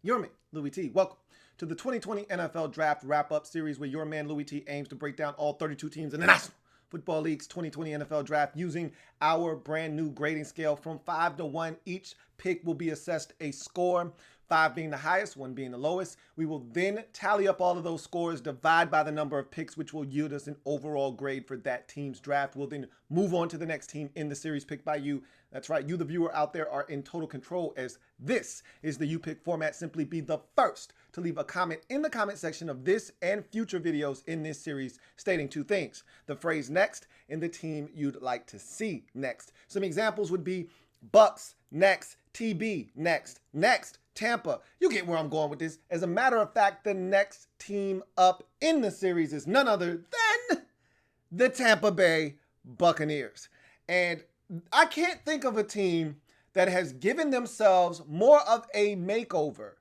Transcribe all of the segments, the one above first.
Your man, Louie T. Welcome to the 2020 NFL Draft Wrap-Up Series where your man, Louie T, aims to break down all 32 teams in the National Football League's 2020 NFL Draft using our brand new grading scale from 5 to 1. Each pick will be assessed a score, 5 being the highest, 1 being the lowest. We will then tally up all of those scores, divide by the number of picks, which will yield us an overall grade for that team's draft. We'll then move on to the next team in the series picked by you. That's right, you, the viewer out there, are in total control as this is the You Pick format. Simply be the first to leave a comment in the comment section of this and future videos in this series stating 2 things: the phrase next and the team you'd like to see next. Some examples would be Bucs next, TB next, Tampa. You get where I'm going with this. As a matter of fact, the next team up in the series is none other than the Tampa Bay Buccaneers. And I can't think of a team that has given themselves more of a makeover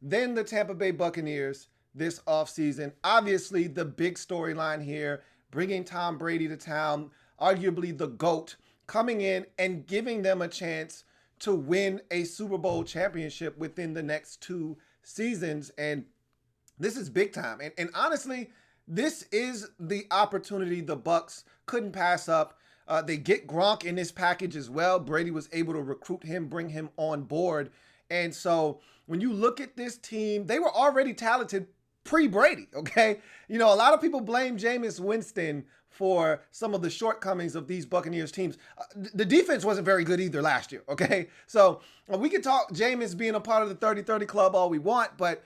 than the Tampa Bay Buccaneers this offseason. Obviously, the big storyline here, bringing Tom Brady to town, arguably the GOAT, coming in and giving them a chance to win a Super Bowl championship within the next 2 seasons. And this is big time. And honestly, this is the opportunity the Bucs couldn't pass up. They get Gronk in this package as well. Brady was able to recruit him, bring him on board. And so when you look at this team, they were already talented pre-Brady, okay? You know, a lot of people blame Jameis Winston for some of the shortcomings of these Buccaneers teams. The defense wasn't very good either last year, okay? So we can talk Jameis being a part of the 30-30 club all we want, but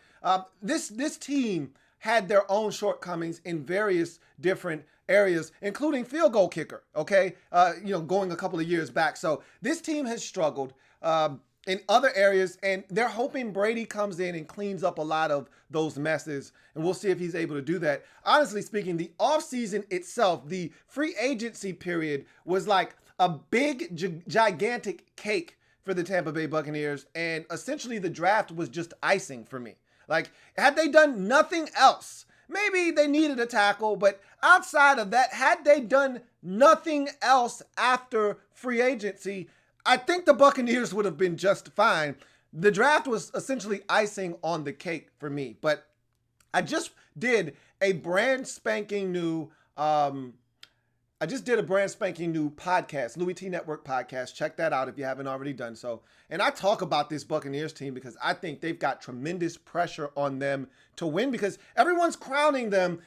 this team had their own shortcomings in various different areas, including field goal kicker, okay? Going a couple of years back. So this team has struggled in other areas, and they're hoping Brady comes in and cleans up a lot of those messes, and we'll see if he's able to do that. Honestly speaking, the offseason itself, the free agency period, was like a big, gigantic cake for the Tampa Bay Buccaneers, and essentially the draft was just icing for me. Like, had they done nothing else, maybe they needed a tackle, but outside of that, had they done nothing else after free agency, I think the Buccaneers would have been just fine. The draft was essentially icing on the cake for me, but I just did a brand spanking new podcast, Louie T Network podcast. Check that out if you haven't already done so. And I talk about this Buccaneers team because I think they've got tremendous pressure on them to win because everyone's crowning them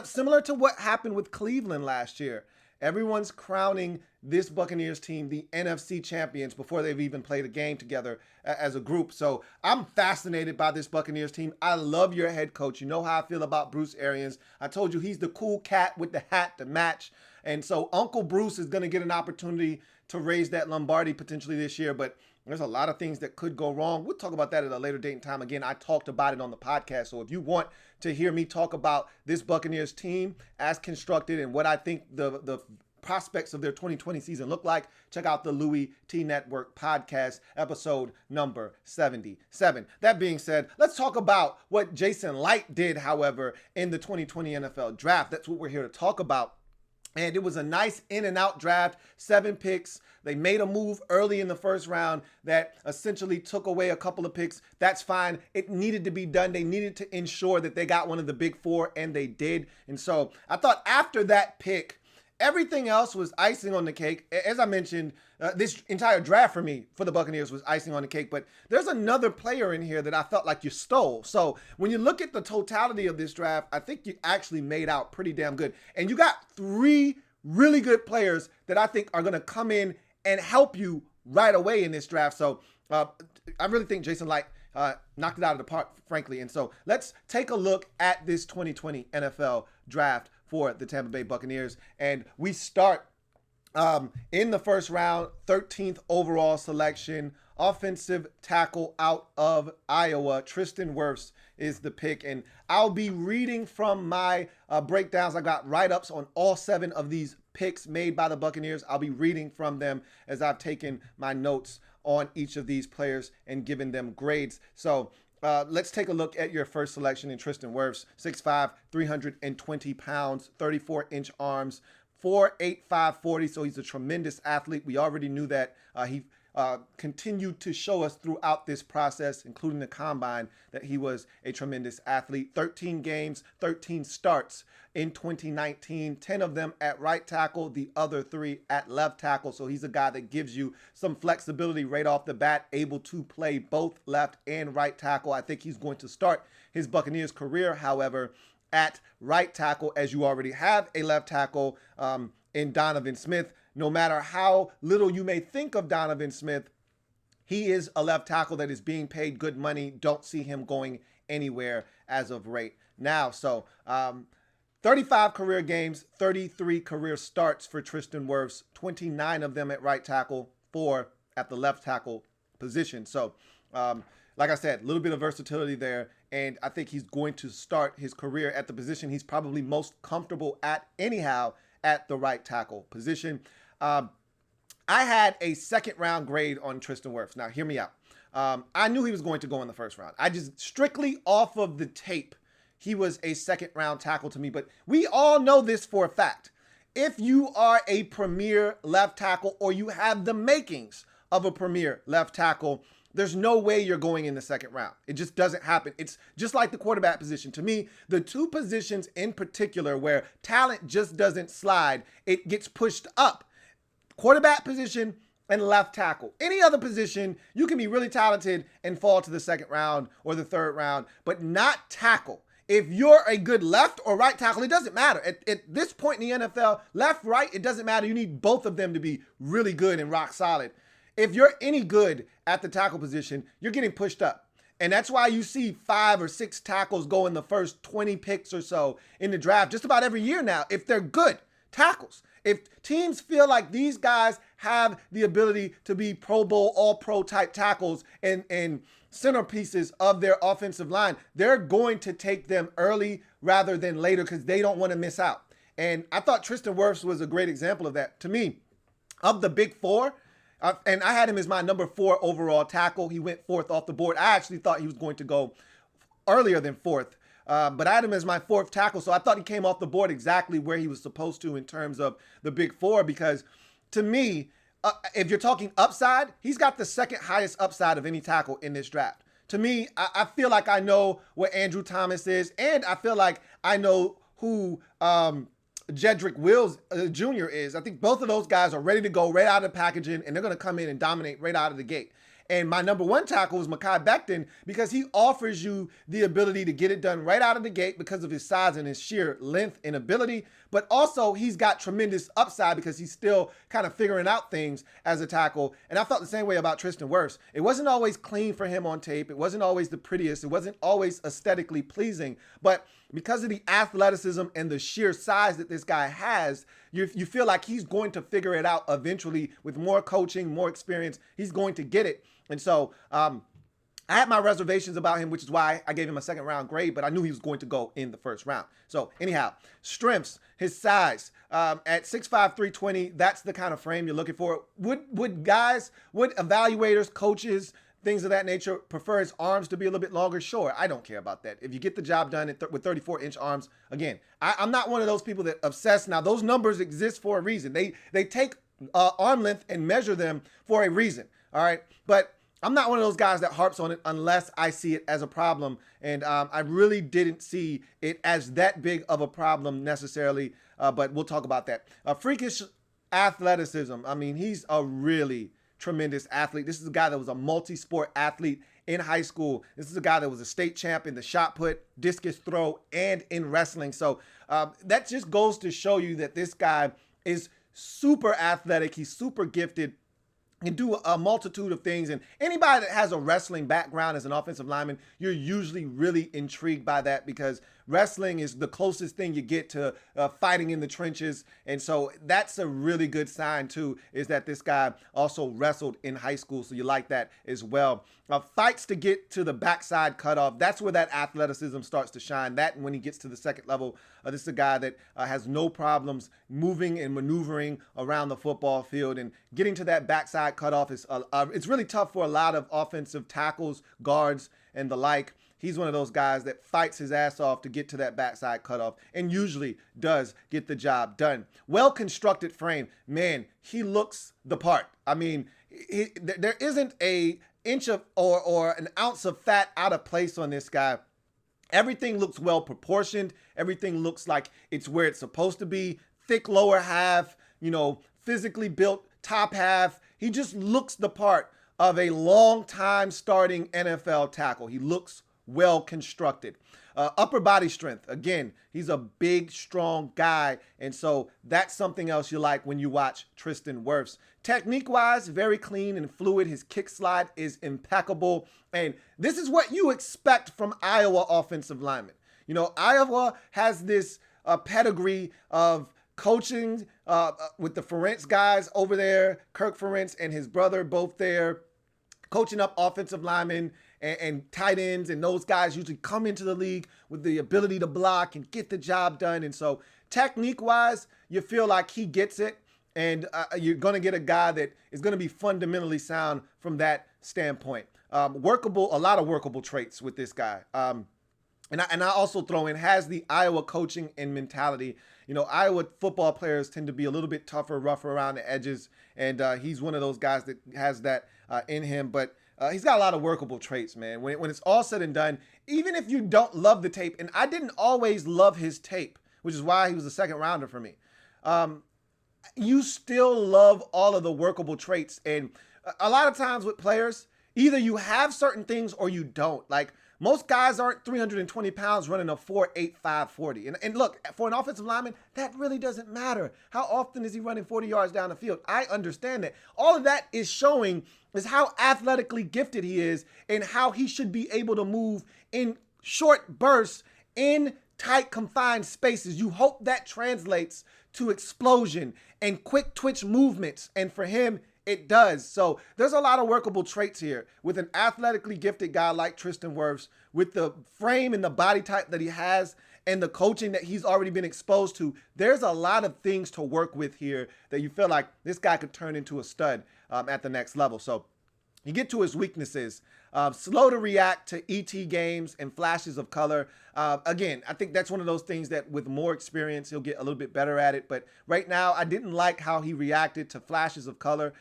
similar to what happened with Cleveland last year. Everyone's crowning this Buccaneers team the NFC champions before they've even played a game together as a group. So I'm fascinated by this Buccaneers team. I love your head coach. You know how I feel about Bruce Arians. I told you he's the cool cat with the hat to match. And so Uncle Bruce is going to get an opportunity to raise that Lombardi potentially this year, but there's a lot of things that could go wrong. We'll talk about that at a later date and time. Again, I talked about it on the podcast. So if you want to hear me talk about this Buccaneers team as constructed and what I think the prospects of their 2020 season look like, check out the Louie T Network podcast, episode number 77. That being said, let's talk about what Jason Licht did, however, in the 2020 NFL draft. That's what we're here to talk about. And it was a nice in and out draft, 7 picks. They made a move early in the first round that essentially took away a couple of picks. That's fine. It needed to be done. They needed to ensure that they got one of the big 4, and they did. And so I thought after that pick, everything else was icing on the cake. As I mentioned, this entire draft for me, for the Buccaneers, was icing on the cake. But there's another player in here that I felt like you stole. So when you look at the totality of this draft, I think you actually made out pretty damn good. And you got 3 really good players that I think are going to come in and help you right away in this draft. So I really think Jason Licht knocked it out of the park, frankly. And so let's take a look at this 2020 NFL draft for the Tampa Bay Buccaneers. And we start in the first round, 13th overall selection, offensive tackle out of Iowa. Tristan Wirfs is the pick. And I'll be reading from my breakdowns. I got write-ups on all 7 of these picks made by the Buccaneers. I'll be reading from them as I've taken my notes on each of these players and given them grades. So let's take a look at your first selection in Tristan Wirfs. 6'5", 320 pounds, 34-inch arms, 4'8", 540. So he's a tremendous athlete. We already knew that. He continued to show us throughout this process, including the combine, that he was a tremendous athlete. 13 games, 13 starts in 2019, 10 of them at right tackle, the other 3 at left tackle. So he's a guy that gives you some flexibility right off the bat, able to play both left and right tackle. I think he's going to start his Buccaneers career, however, at right tackle, as you already have a left tackle in Donovan Smith. No matter how little you may think of Donovan Smith, he is a left tackle that is being paid good money. Don't see him going anywhere as of right now. So 35 career games, 33 career starts for Tristan Wirfs, 29 of them at right tackle, 4 at the left tackle position. So like I said, a little bit of versatility there, and I think he's going to start his career at the position he's probably most comfortable at anyhow, at the right tackle position. I had a second round grade on Tristan Wirfs. Now, hear me out. I knew he was going to go in the first round. I just strictly off of the tape, he was a second round tackle to me, but we all know this for a fact. If you are a premier left tackle or you have the makings of a premier left tackle, there's no way you're going in the second round. It just doesn't happen. It's just like the quarterback position. To me, the 2 positions in particular where talent just doesn't slide, it gets pushed up. Quarterback position and left tackle. Any other position, you can be really talented and fall to the second round or the third round, but not tackle. If you're a good left or right tackle, it doesn't matter. At this point in the NFL, left, right, it doesn't matter. You need both of them to be really good and rock solid. If you're any good at the tackle position, you're getting pushed up. And that's why you see 5 or 6 tackles go in the first 20 picks or so in the draft just about every year now, if they're good tackles. If teams feel like these guys have the ability to be Pro Bowl, All-Pro type tackles and centerpieces of their offensive line, they're going to take them early rather than later because they don't want to miss out. And I thought Tristan Wirfs was a great example of that. To me, of the big 4, and I had him as my number 4 overall tackle. He went 4th off the board. I actually thought he was going to go earlier than 4th. But I had him as my 4th tackle, so I thought he came off the board exactly where he was supposed to in terms of the big 4, because to me, if you're talking upside, he's got the second highest upside of any tackle in this draft. To me, I feel like I know what Andrew Thomas is, and I feel like I know who Jedrick Wills Jr. is. I think both of those guys are ready to go right out of the packaging, and they're going to come in and dominate right out of the gate. And my number 1 tackle is Mekhi Becton because he offers you the ability to get it done right out of the gate because of his size and his sheer length and ability. But also he's got tremendous upside because he's still kind of figuring out things as a tackle. And I felt the same way about Tristan Wirfs. It wasn't always clean for him on tape. It wasn't always the prettiest. It wasn't always aesthetically pleasing. But because of the athleticism and the sheer size that this guy has, you feel like he's going to figure it out eventually with more coaching, more experience. He's going to get it. And so I had my reservations about him, which is why I gave him a second round grade, but I knew he was going to go in the first round. So anyhow, strengths, his size, at 6'5", 320, that's the kind of frame you're looking for. Would evaluators, coaches, things of that nature prefer his arms to be a little bit longer? Sure, I don't care about that. If you get the job done with 34-inch arms, again, I'm not one of those people that obsess. Now, those numbers exist for a reason. They take arm length and measure them for a reason, all right? But I'm not one of those guys that harps on it unless I see it as a problem. And I really didn't see it as that big of a problem necessarily, but we'll talk about that. Freakish athleticism. I mean, he's a really tremendous athlete. This is a guy that was a multi-sport athlete in high school. This is a guy that was a state champ in the shot put, discus throw, and in wrestling. So that just goes to show you that this guy is super athletic. He's super gifted. Can do a multitude of things. And anybody that has a wrestling background as an offensive lineman, you're usually really intrigued by that because wrestling is the closest thing you get to fighting in the trenches. And so that's a really good sign too, is that this guy also wrestled in high school. So you like that as well. Fights to get to the backside cutoff. That's where that athleticism starts to shine. That and when he gets to the second level, this is a guy that has no problems moving and maneuvering around the football field, and getting to that backside cutoff is it's really tough for a lot of offensive tackles, guards, and the like. He's one of those guys that fights his ass off to get to that backside cutoff and usually does get the job done. Well-constructed frame. Man, he looks the part. I mean, there isn't a inch of or an ounce of fat out of place on this guy. Everything looks well proportioned. Everything looks like it's where it's supposed to be. Thick lower half, physically built top half. He just looks the part of a long time starting NFL tackle. He looks well constructed. Upper body strength. Again, he's a big, strong guy. And so that's something else you like when you watch Tristan Wirfs. Technique-wise, very clean and fluid. His kick slide is impeccable. And this is what you expect from Iowa offensive linemen. Iowa has this pedigree of coaching with the Ferentz guys over there, Kirk Ferentz and his brother both there, coaching up offensive linemen and tight ends, and those guys usually come into the league with the ability to block and get the job done. And so technique-wise, you feel like he gets it, and you're going to get a guy that is going to be fundamentally sound from that standpoint. A lot of workable traits with this guy. And I also throw in, has the Iowa coaching and mentality. Iowa football players tend to be a little bit tougher, rougher around the edges, and he's one of those guys that has that in him. But he's got a lot of workable traits, man. When it's all said and done, even if you don't love the tape, and I didn't always love his tape, which is why he was a second rounder for me, you still love all of the workable traits. And a lot of times with players, either you have certain things or you don't. Like, most guys aren't 320 pounds running a 4.85 40. And look, for an offensive lineman, that really doesn't matter. How often is he running 40 yards down the field? I understand that. All of that is showing is how athletically gifted he is and how he should be able to move in short bursts in tight, confined spaces. You hope that translates to explosion and quick twitch movements. And for him, it does. So there's a lot of workable traits here with an athletically gifted guy like Tristan Wirfs, with the frame and the body type that he has and the coaching that he's already been exposed to. There's a lot of things to work with here that you feel like this guy could turn into a stud at the next level. So you get to his weaknesses. Slow to react to ET games and flashes of color. Again, I think that's one of those things that with more experience, he'll get a little bit better at it. But right now, I didn't like how he reacted to flashes of color.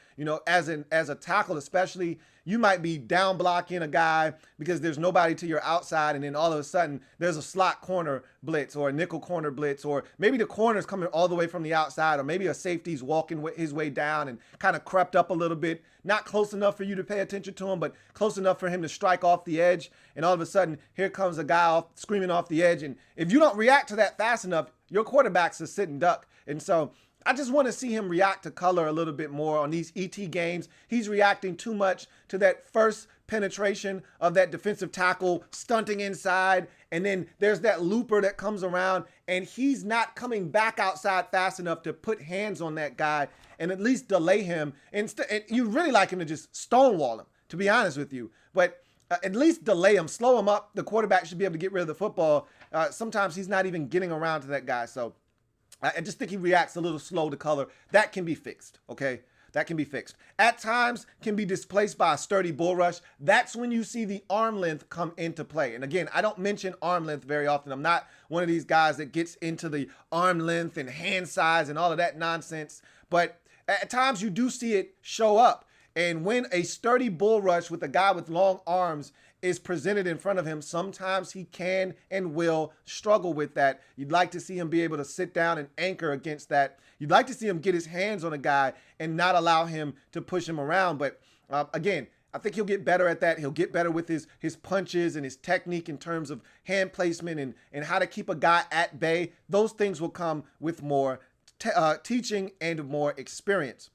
As a tackle especially, you might be down blocking a guy because there's nobody to your outside, and then all of a sudden there's a slot corner blitz or a nickel corner blitz, or maybe the corner's coming all the way from the outside, or maybe a safety's walking his way down and kind of crept up a little bit, not close enough for you to pay attention to him, but close enough for him to strike off the edge. And all of a sudden, here comes a guy screaming off the edge. And if you don't react to that fast enough, your quarterback's a sitting duck. And so I just want to see him react to color a little bit more on these ET games. He's reacting too much to that first penetration of that defensive tackle stunting inside. And then there's that looper that comes around, and he's not coming back outside fast enough to put hands on that guy and at least delay him. And you really like him to just stonewall him, to be honest with you. But at least delay him, slow him up. The quarterback should be able to get rid of the football. Sometimes he's not even getting around to that guy. So I just think he reacts a little slow to color. That can be fixed, okay? That can be fixed. At times, can be displaced by a sturdy bull rush. That's when you see the arm length come into play. And again, I don't mention arm length very often. I'm not one of these guys that gets into the arm length and hand size and all of that nonsense. But at times, you do see it show up. And when a sturdy bull rush with a guy with long arms is presented in front of him, sometimes he can and will struggle with that. You'd like to see him be able to sit down and anchor against that. You'd like to see him get his hands on a guy and not allow him to push him around. But again, I think he'll get better at that. He'll get better with his punches and his technique in terms of hand placement and how to keep a guy at bay. Those things will come with more teaching and more experience.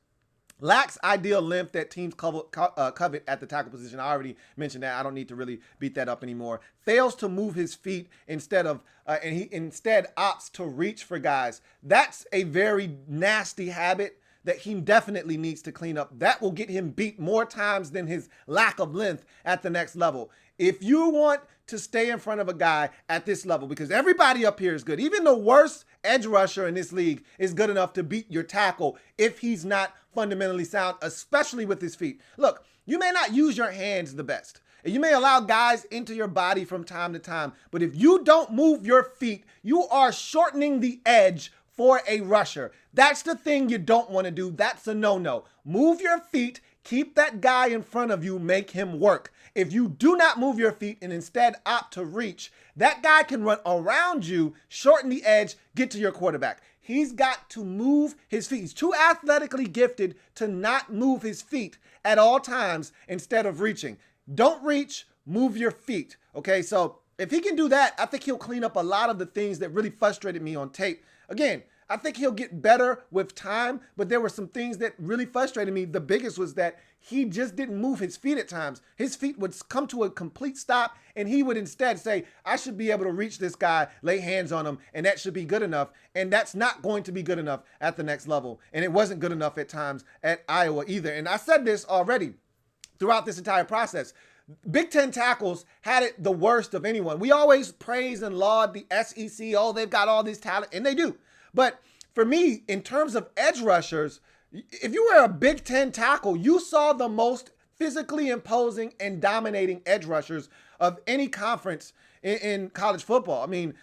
Lacks ideal length that teams covet at the tackle position. I already mentioned that. I don't need to really beat that up anymore. Fails to move his feet instead of, and he instead opts to reach for guys. That's a very nasty habit that he definitely needs to clean up. That will get him beat more times than his lack of length at the next level. If you want to stay in front of a guy at this level, because everybody up here is good, even the worst edge rusher in this league is good enough to beat your tackle if he's not fundamentally sound, especially with his feet. Look, you may not use your hands the best, and you may allow guys into your body from time to time, but if you don't move your feet, you are shortening the edge for a rusher. That's the thing you don't want to do. That's a no-no. Move your feet, Keep that guy in front of you, make him work. If you do not move your feet and instead opt to reach, that guy can run around you, shorten the edge, get to your quarterback. He's got to move his feet. He's too athletically gifted to not move his feet at all times instead of reaching. Don't reach, move your feet. Okay, so if he can do that, I think he'll clean up a lot of the things that really frustrated me on tape. Again, I think he'll get better with time, but there were some things that really frustrated me. The biggest was that he just didn't move his feet at times. His feet would come to a complete stop, and he would instead say, I should be able to reach this guy, lay hands on him, and that should be good enough. And that's not going to be good enough at the next level. And it wasn't good enough at times at Iowa either. And I said this already throughout this entire process. Big Ten tackles had it the worst of anyone. We always praise and laud the SEC. Oh, they've got all this talent, and they do. But for me, in terms of edge rushers, if you were a Big Ten tackle, you saw the most physically imposing and dominating edge rushers of any conference in college football. I mean,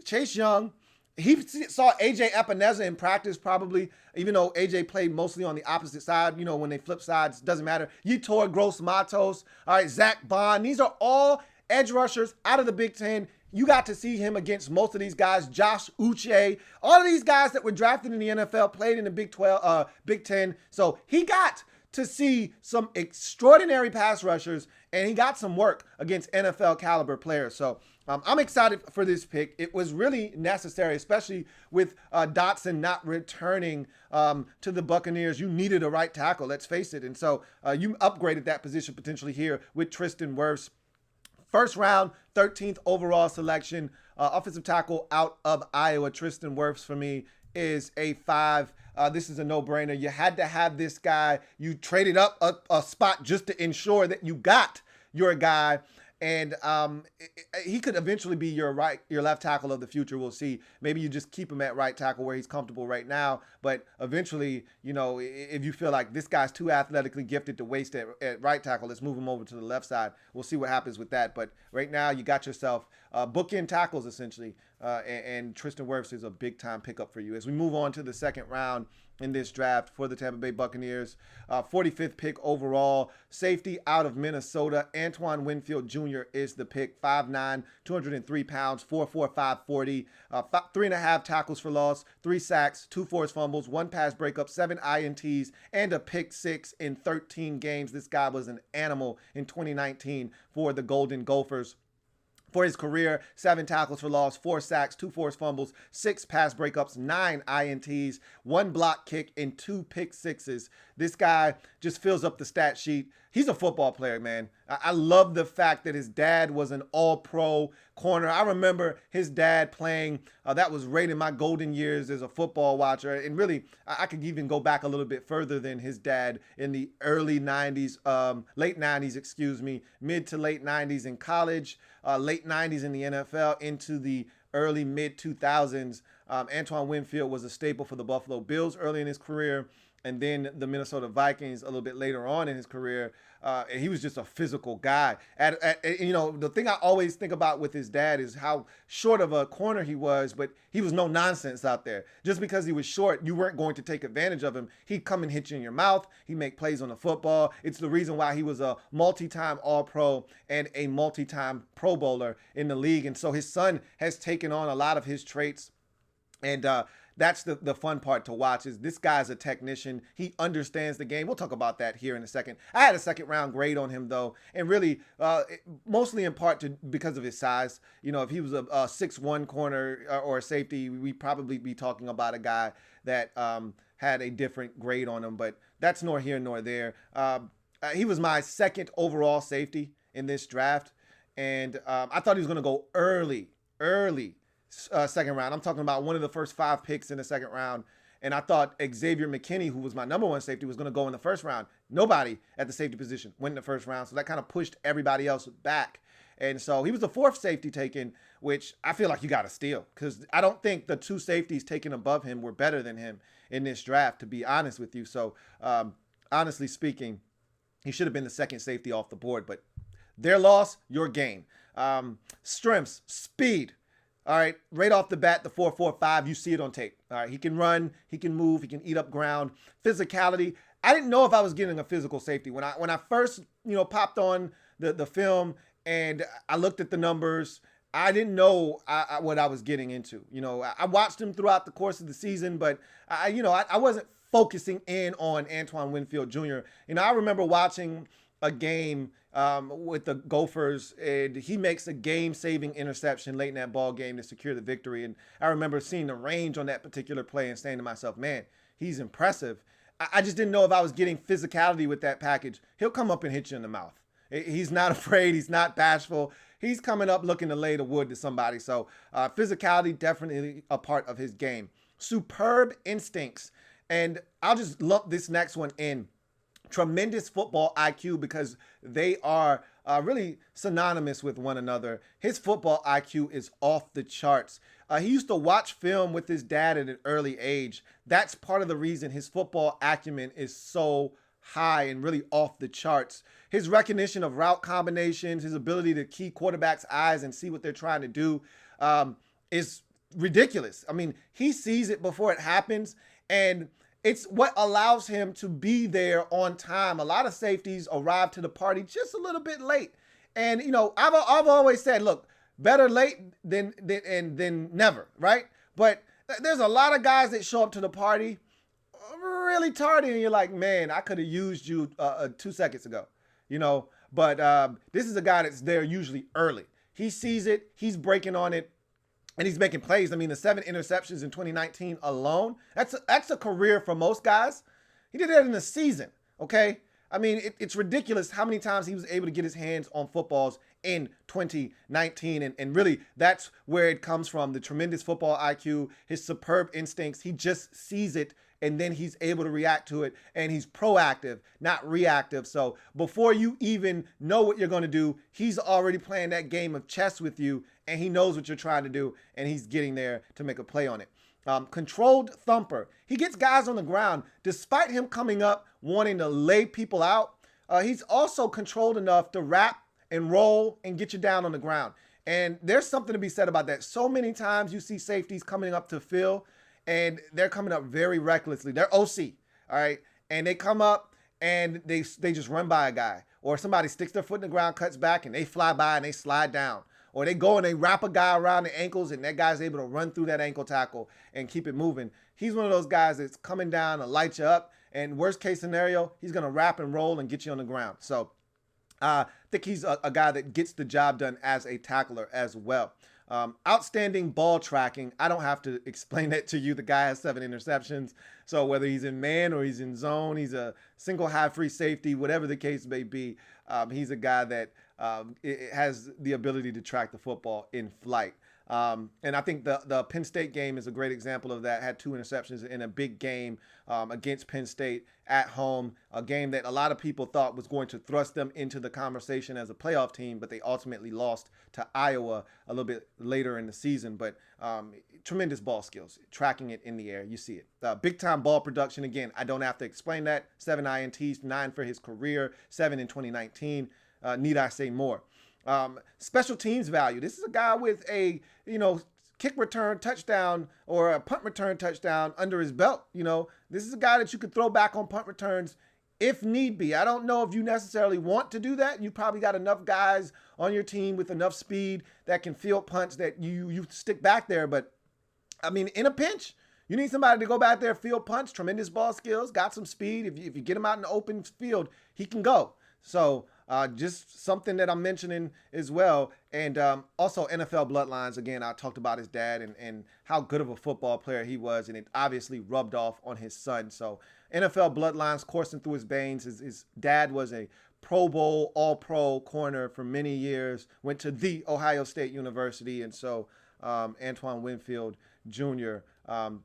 Chase Young, he saw A.J. Epineza in practice probably, even though A.J. played mostly on the opposite side. You know, when they flip sides, doesn't matter. Yetur Gross-Matos, all right, Zach Bond. These are all edge rushers out of the Big Ten. You got to see him against most of these guys. Josh Uche, all of these guys that were drafted in the NFL played in the Big Ten. So he got to see some extraordinary pass rushers, and he got some work against NFL caliber players. So I'm excited for this pick. It was really necessary, especially with Dotson not returning to the Buccaneers. You needed a right tackle, let's face it. And so you upgraded that position potentially here with Tristan Wirfs. First round, 13th overall selection, offensive tackle out of Iowa. Tristan Wirfs for me is a 5. This is a no-brainer. You had to have this guy. You traded up a spot just to ensure that you got your guy. And he could eventually be your left tackle of the future. We'll see. Maybe you just keep him at right tackle where he's comfortable right now. But eventually, you know, if you feel like this guy's too athletically gifted to waste at right tackle, let's move him over to the left side. We'll see what happens with that. But right now, you got yourself bookend tackles essentially. And Tristan Wirfs is a big-time pickup for you. As we move on to the second round in this draft for the Tampa Bay Buccaneers, 45th pick overall, safety out of Minnesota, Antoine Winfield Jr. is the pick, 5'9", 203 pounds, 4'4", 540, 3.5 tackles for loss, 3 sacks, 2 forced fumbles, 1 pass breakup, 7 INTs, and a pick 6 in 13 games. This guy was an animal in 2019 for the Golden Gophers. For his career, 7 tackles for loss, 4 sacks, 2 forced fumbles, 6 pass breakups, 9 INTs, 1 block kick, and 2 pick sixes. This guy just fills up the stat sheet. He's a football player, man. I love the fact that his dad was an all-pro corner. I remember his dad playing. That was right in my golden years as a football watcher. And really, I could even go back a little bit further than his dad in the early 90s, late 90s, excuse me, mid to late 90s in college, late 90s in the NFL, into the early mid-2000s. Antoine Winfield was a staple for the Buffalo Bills early in his career, and then the Minnesota Vikings a little bit later on in his career. And he was just a physical guy. You know, the thing I always think about with his dad is how short of a corner he was, but he was no nonsense out there. Just because he was short, you weren't going to take advantage of him. He'd come and hit you in your mouth. He'd make plays on the football. It's the reason why he was a multi-time All-Pro and a multi-time Pro Bowler in the league. And so his son has taken on a lot of his traits. And that's the fun part to watch, is this guy's a technician. He understands the game. We'll talk about that here in a second. I had a second round grade on him, though, and really mostly in part because of his size. You know, if he was a 6'1" corner or a safety, we'd probably be talking about a guy that had a different grade on him, but that's nor here nor there. He was my second overall safety in this draft, and I thought he was going to go early. Second round. I'm talking about one of the first 5 picks in the second round. And I thought Xavier McKinney, who was my number 1 safety, was going to go in the first round. Nobody at the safety position went in the first round. So that kind of pushed everybody else back. And so he was the 4th safety taken, which I feel like you got to steal, because I don't think the 2 safeties taken above him were better than him in this draft, to be honest with you. So honestly speaking, he should have been the 2nd safety off the board. But their loss, your gain. Strengths, speed. All right, right off the bat, the 4.45, you see it on tape. All right, he can run, he can move, he can eat up ground. Physicality, I didn't know if I was getting a physical safety. When I first, popped on the film and I looked at the numbers, I didn't know what I was getting into. I watched him throughout the course of the season, but I wasn't focusing in on Antoine Winfield Jr. I remember watching a game with the Gophers, and he makes a game-saving interception late in that ball game to secure the victory. And I remember seeing the range on that particular play and saying to myself, man, he's impressive. I just didn't know if I was getting physicality with that package. He'll come up and hit you in the mouth. He's not afraid. He's not bashful. He's coming up looking to lay the wood to somebody. So physicality, definitely a part of his game. Superb instincts. And I'll just lump this next one in. Tremendous football IQ, because they are really synonymous with one another. His football IQ is off the charts. He used to watch film with his dad at an early age. That's part of the reason his football acumen is so high and really off the charts. His recognition of route combinations, his ability to key quarterbacks' eyes and see what they're trying to do is ridiculous. I mean, he sees it before it happens, and it's what allows him to be there on time. A lot of safeties arrive to the party just a little bit late. And, I've always said, look, better late than never, right? But there's a lot of guys that show up to the party really tardy, and you're like, man, I could have used you 2 seconds ago, But this is a guy that's there usually early. He sees it, he's breaking on it, and he's making plays. I mean, the 7 interceptions in 2019 alone, that's a career for most guys. He did that in a season, okay? I mean, it's ridiculous how many times he was able to get his hands on footballs in 2019. And really, that's where it comes from, the tremendous football IQ, his superb instincts. He just sees it, and then he's able to react to it, and he's proactive, not reactive. So before you even know what you're going to do, he's already playing that game of chess with you, and he knows what you're trying to do, and he's getting there to make a play on it. Controlled thumper. He gets guys on the ground. Despite him coming up wanting to lay people out, he's also controlled enough to wrap and roll and get you down on the ground. And there's something to be said about that. So many times you see safeties coming up to fill, and they're coming up very recklessly. They're OC, all right? And they come up and they just run by a guy. Or somebody sticks their foot in the ground, cuts back, and they fly by and they slide down. Or they go and they wrap a guy around the ankles, and that guy's able to run through that ankle tackle and keep it moving. He's one of those guys that's coming down to light you up. And worst case scenario, he's going to wrap and roll and get you on the ground. So I think he's a guy that gets the job done as a tackler as well. Outstanding ball tracking. I don't have to explain that to you. The guy has 7 interceptions. So whether he's in man or he's in zone, he's a single high free safety, whatever the case may be, he's a guy that has the ability to track the football in flight. And I think the Penn State game is a great example of that. Had 2 interceptions in a big game against Penn State at home, a game that a lot of people thought was going to thrust them into the conversation as a playoff team, but they ultimately lost to Iowa a little bit later in the season. But tremendous ball skills, tracking it in the air. You see it. Big-time ball production. Again, I don't have to explain that. 7 INTs, 9 for his career, 7 in 2019. Need I say more? Special teams value. This is a guy with a, kick return touchdown or a punt return touchdown under his belt. This is a guy that you could throw back on punt returns if need be. I don't know if you necessarily want to do that. You probably got enough guys on your team with enough speed that can field punts that you stick back there. But I mean, in a pinch, you need somebody to go back there, field punts, tremendous ball skills, got some speed. If you get him out in the open field, he can go. So just something that I'm mentioning as well. And also NFL bloodlines. Again, I talked about his dad and how good of a football player he was. And it obviously rubbed off on his son. So NFL bloodlines coursing through his veins. His dad was a Pro Bowl, all-pro corner for many years. Went to the Ohio State University. And so Antoine Winfield Jr.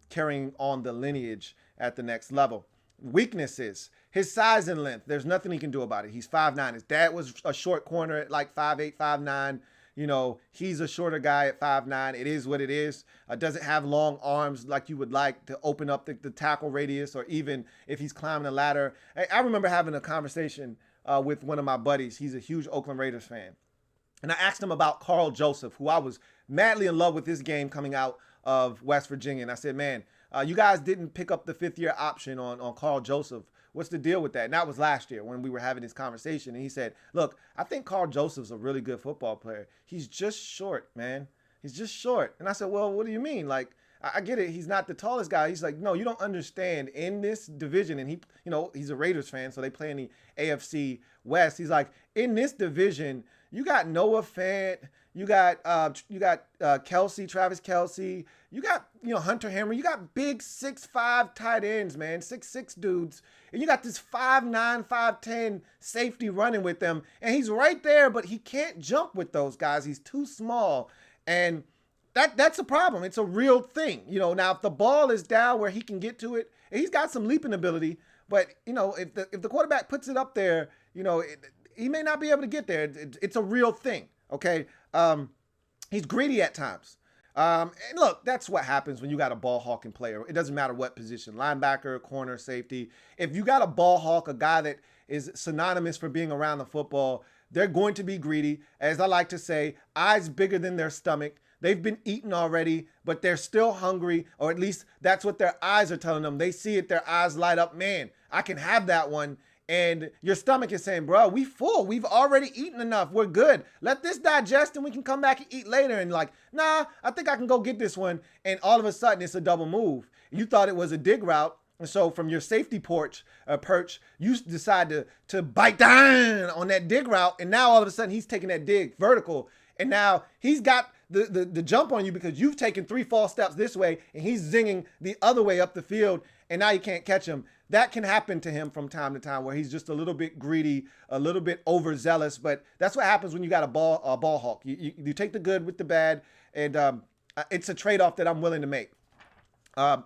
Carrying on the lineage at the next level. Weaknesses. His size and length. There's nothing he can do about it. He's 5'9". His dad was a short corner at like 5'8", 5'9". He's a shorter guy at 5'9". It is what it is. Doesn't have long arms like you would like to open up the tackle radius, or even if he's climbing a ladder. I remember having a conversation with one of my buddies. He's a huge Oakland Raiders fan. And I asked him about Carl Joseph, who I was madly in love with this game coming out of West Virginia. And I said, man, you guys didn't pick up the 5th-year option on Carl Joseph. what's the deal with that? And that was last year when we were having this conversation. And he said, look, I think Carl Joseph's a really good football player. He's just short, man. He's just short. And I said, well, what do you mean? Like, I get it. He's not the tallest guy. He's like, no, you don't understand. In this division, and he's a Raiders fan, so they play in the AFC West. He's like, in this division, you got Noah Fant, you got Kelsey, Travis Kelsey, you got Hunter Henry, you got big 6'5" tight ends, man, 6'6" dudes, and you got this 5'9", 5'10" safety running with them, and he's right there, but he can't jump with those guys. He's too small, and that's a problem. It's a real thing. Now if the ball is down where he can get to it, and he's got some leaping ability, but if the quarterback puts it up there, he may not be able to get there. It's a real thing. Okay. He's greedy at times. And look, that's what happens when you got a ball hawking player. It doesn't matter what position, linebacker, corner, safety. If you got a ball hawk, a guy that is synonymous for being around the football, they're going to be greedy. As I like to say, eyes bigger than their stomach. They've been eaten already, but they're still hungry, or at least that's what their eyes are telling them. They see it, their eyes light up. Man, I can have that one. And your stomach is saying, bro, we full. We've already eaten enough. We're good. Let this digest and we can come back and eat later. And like, nah, I think I can go get this one. And all of a sudden it's a double move. You thought it was a dig route. And so from your safety perch, you decide to bite down on that dig route. And now all of a sudden he's taking that dig vertical. And now he's got the jump on you because you've taken 3 false steps this way and he's zinging the other way up the field. And now you can't catch him. That can happen to him from time to time where he's just a little bit greedy, a little bit overzealous. But that's what happens when you got a ball hawk. You take the good with the bad, and it's a trade-off that I'm willing to make.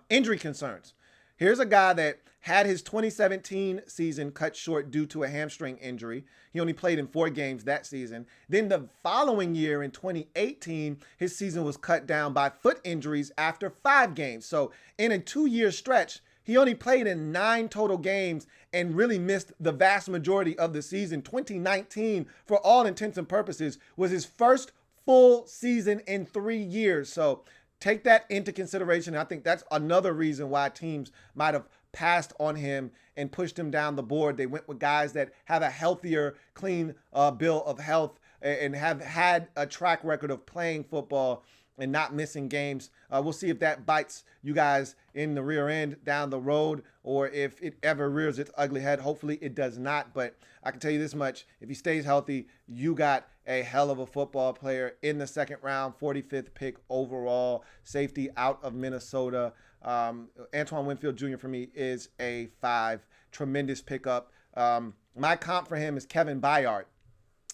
Injury concerns. Here's a guy that had his 2017 season cut short due to a hamstring injury. He only played in 4 games that season. Then the following year in 2018, his season was cut down by foot injuries after 5 games. So in a 2-year stretch, he only played in 9 total games and really missed the vast majority of the season. 2019, for all intents and purposes, was his first full season in 3 years. So take that into consideration. I think that's another reason why teams might have passed on him and pushed him down the board. They went with guys that have a healthier, clean bill of health and have had a track record of playing football and not missing games. We'll see if that bites you guys in the rear end down the road, or if it ever rears its ugly head. Hopefully it does not, but I can tell you this much. If he stays healthy, you got a hell of a football player in the 2nd round, 45th pick overall, safety out of Minnesota. Antoine Winfield Jr. for me is a 5. Tremendous pickup. My comp for him is Kevin Byard,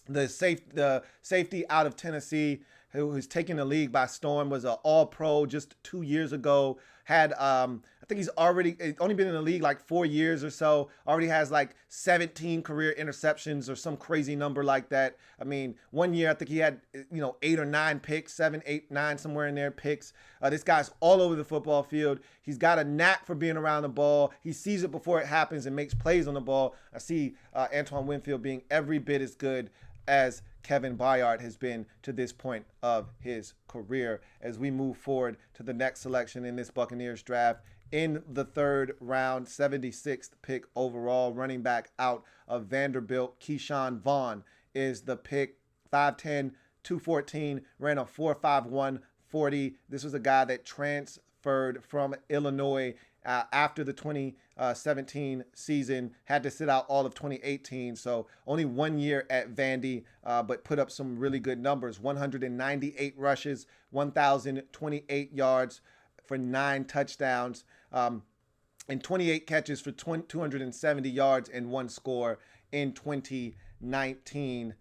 the safety out of Tennessee, who's taken the league by storm, was an all-pro just 2 years ago, had, I think he's only been in the league like 4 years or so, already has like 17 career interceptions or some crazy number like that. I mean, 1 year, I think he had, 8 or 9 picks, 7, 8, 9, somewhere in there picks. This guy's all over the football field. He's got a knack for being around the ball. He sees it before it happens and makes plays on the ball. I see Antoine Winfield being every bit as good as Kevin Byard has been to this point of his career. As we move forward to the next selection in this Buccaneers draft, in the 3rd round, 76th pick overall, running back out of Vanderbilt, Keyshawn Vaughn is the pick. 5'10", 214, ran a 4.51 40. This was a guy that transferred from Illinois after the 2017 season, had to sit out all of 2018. So only 1 year at Vandy, but put up some really good numbers. 198 rushes, 1,028 yards for 9 touchdowns, and 28 catches for 270 yards and 1 score in 2019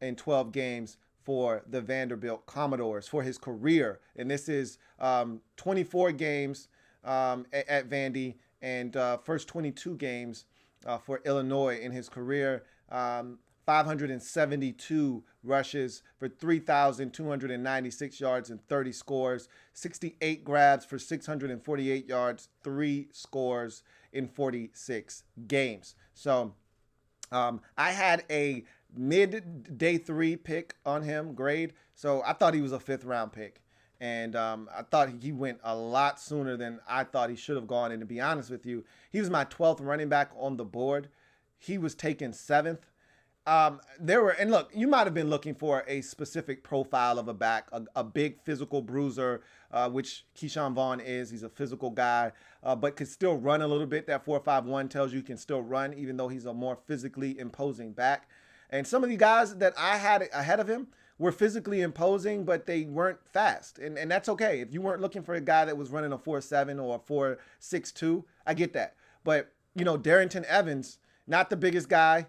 in 12 games for the Vanderbilt Commodores for his career. And this is 24 games at Vandy and first 22 games for Illinois in his career. 572 rushes for 3,296 yards and 30 scores, 68 grabs for 648 yards, 3 scores in 46 games. So I had a mid day 3 pick on him grade. So I thought he was a 5th round pick. And I thought he went a lot sooner than I thought he should have gone. And to be honest with you, he was my 12th running back on the board. He was taken 7th. And look, you might have been looking for a specific profile of a back, a big physical bruiser, which Keyshawn Vaughn is. He's a physical guy, but could still run a little bit. That 4.51 tells you he can still run, even though he's a more physically imposing back. And some of the guys that I had ahead of him were physically imposing, but they weren't fast. And that's okay. If you weren't looking for a guy that was running a 4.7 or a 4.62, I get that. But, Darrington Evans, not the biggest guy,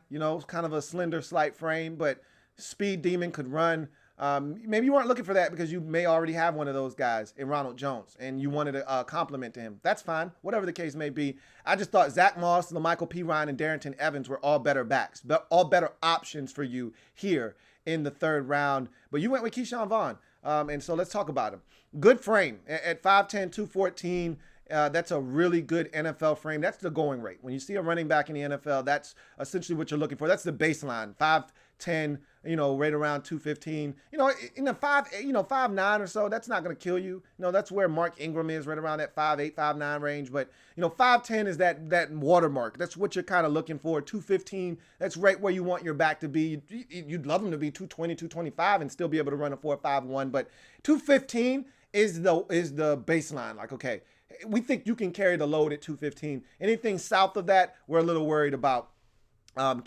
kind of a slender, slight frame, but speed demon, could run. Maybe you weren't looking for that because you may already have one of those guys in Ronald Jones and you wanted a compliment to him. That's fine. Whatever the case may be. I just thought Zach Moss, LaMichael Pirine, and Darrington Evans were all better backs, but all better options for you here in the 3rd round. But you went with Keyshawn Vaughn. And so let's talk about him. Good frame at 5'10", 214. That's a really good NFL frame. That's the going rate. When you see a running back in the NFL, that's essentially what you're looking for. That's the baseline. 5'10", right around 215. In the 5'9" or so, that's not going to kill you. That's where Mark Ingram is, right around that 5'8", 5'9" range. But 5'10" is that watermark. That's what you're kind of looking for. 215, that's right where you want your back to be. You'd love him to be 220, 225 and still be able to run a 4.51. But 215 is the baseline. Like, okay, we think you can carry the load at 215. Anything south of that, we're a little worried about.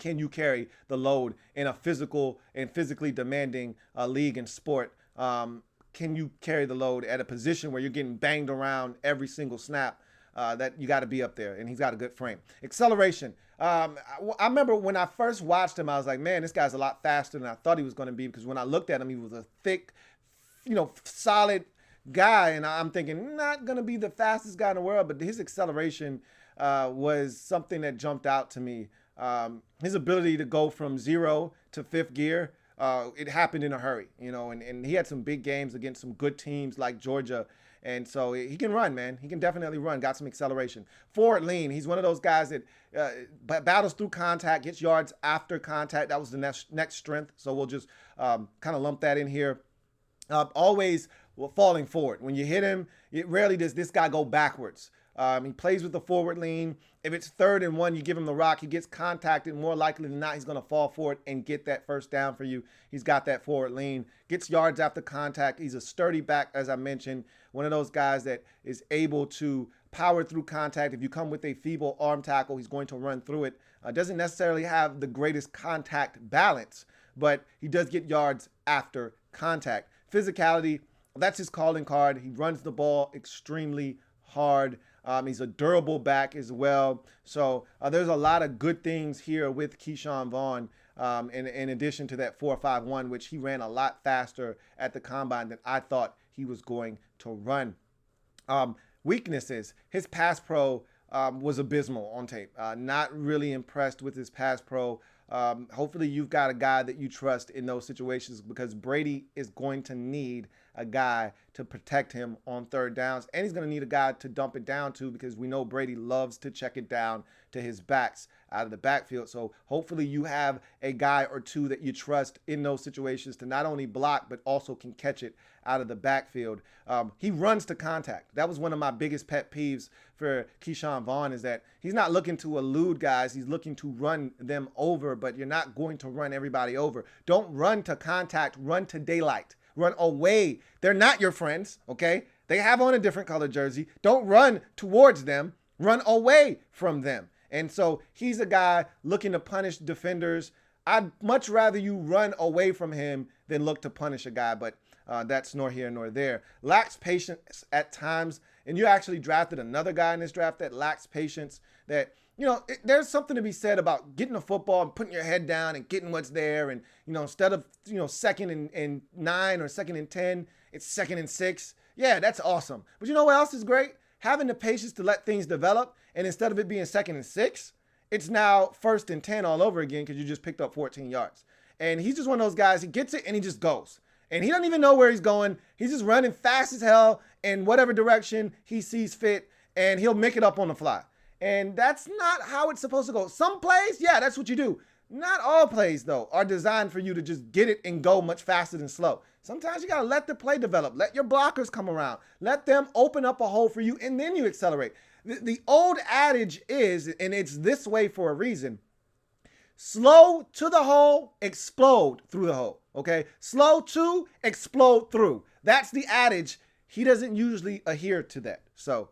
Can you carry the load in a physical and physically demanding league and sport? Can you carry the load at a position where you're getting banged around every single snap? That you got to be up there, and he's got a good frame. Acceleration. I remember when I first watched him, I was like, man, this guy's a lot faster than I thought he was going to be, because when I looked at him, he was a thick, solid guy, and I'm thinking not going to be the fastest guy in the world, but his acceleration was something that jumped out to me. His ability to go from 0 to 5th gear, it happened in a hurry, and he had some big games against some good teams like Georgia. And so he can run, man. He can definitely run. Got some acceleration. Forward lean. He's one of those guys that battles through contact, gets yards after contact. That was the next strength. So we'll just kind of lump that in here. Always falling forward. When you hit him, it rarely does this guy go backwards. He plays with the forward lean. If it's 3rd and 1, you give him the rock, he gets contacted. More likely than not, he's going to fall forward and get that first down for you. He's got that forward lean, gets yards after contact. He's a sturdy back, as I mentioned, one of those guys that is able to power through contact. If you come with a feeble arm tackle, he's going to run through it. Doesn't necessarily have the greatest contact balance, but he does get yards after contact. Physicality, that's his calling card. He runs the ball extremely hard. He's a durable back as well. So there's a lot of good things here with Keyshawn Vaughn, in addition to that 4.51, which he ran a lot faster at the combine than I thought he was going to run. Weaknesses. His pass pro was abysmal on tape. Not really impressed with his pass pro. Hopefully you've got a guy that you trust in those situations, because Brady is going to need a guy to protect him on 3rd downs, and he's going to need a guy to dump it down to, because we know Brady loves to check it down to his backs out of the backfield. So hopefully you have a guy or two that you trust in those situations to not only block but also can catch it out of the backfield. He runs to contact. That was one of my biggest pet peeves for Keyshawn Vaughn, is that he's not looking to elude guys. He's looking to run them over, but you're not going to run everybody over. Don't run to contact, run to daylight. Run away. They're not your friends, okay? They have on a different color jersey. Don't run towards them. Run away from them. And so he's a guy looking to punish defenders. I'd much rather you run away from him than look to punish a guy, but that's nor here nor there. Lacks patience at times, and you actually drafted another guy in this draft that lacks patience. That, there's something to be said about getting the football and putting your head down and getting what's there. And, instead of, 2nd and 9 or 2nd and 10, it's 2nd and 6. Yeah, that's awesome. But you know what else is great? Having the patience to let things develop. And instead of it being 2nd and 6, it's now 1st and 10 all over again, because you just picked up 14 yards. And he's just one of those guys, he gets it and he just goes. And he doesn't even know where he's going. He's just running fast as hell in whatever direction he sees fit, and he'll make it up on the fly. And that's not how it's supposed to go. Some plays, yeah, that's what you do. Not all plays, though, are designed for you to just get it and go much faster than slow. Sometimes you got to let the play develop. Let your blockers come around. Let them open up a hole for you, and then you accelerate. The old adage is, and it's this way for a reason, slow to the hole, explode through the hole, okay? Slow to, explode through. That's the adage. He doesn't usually adhere to that. So,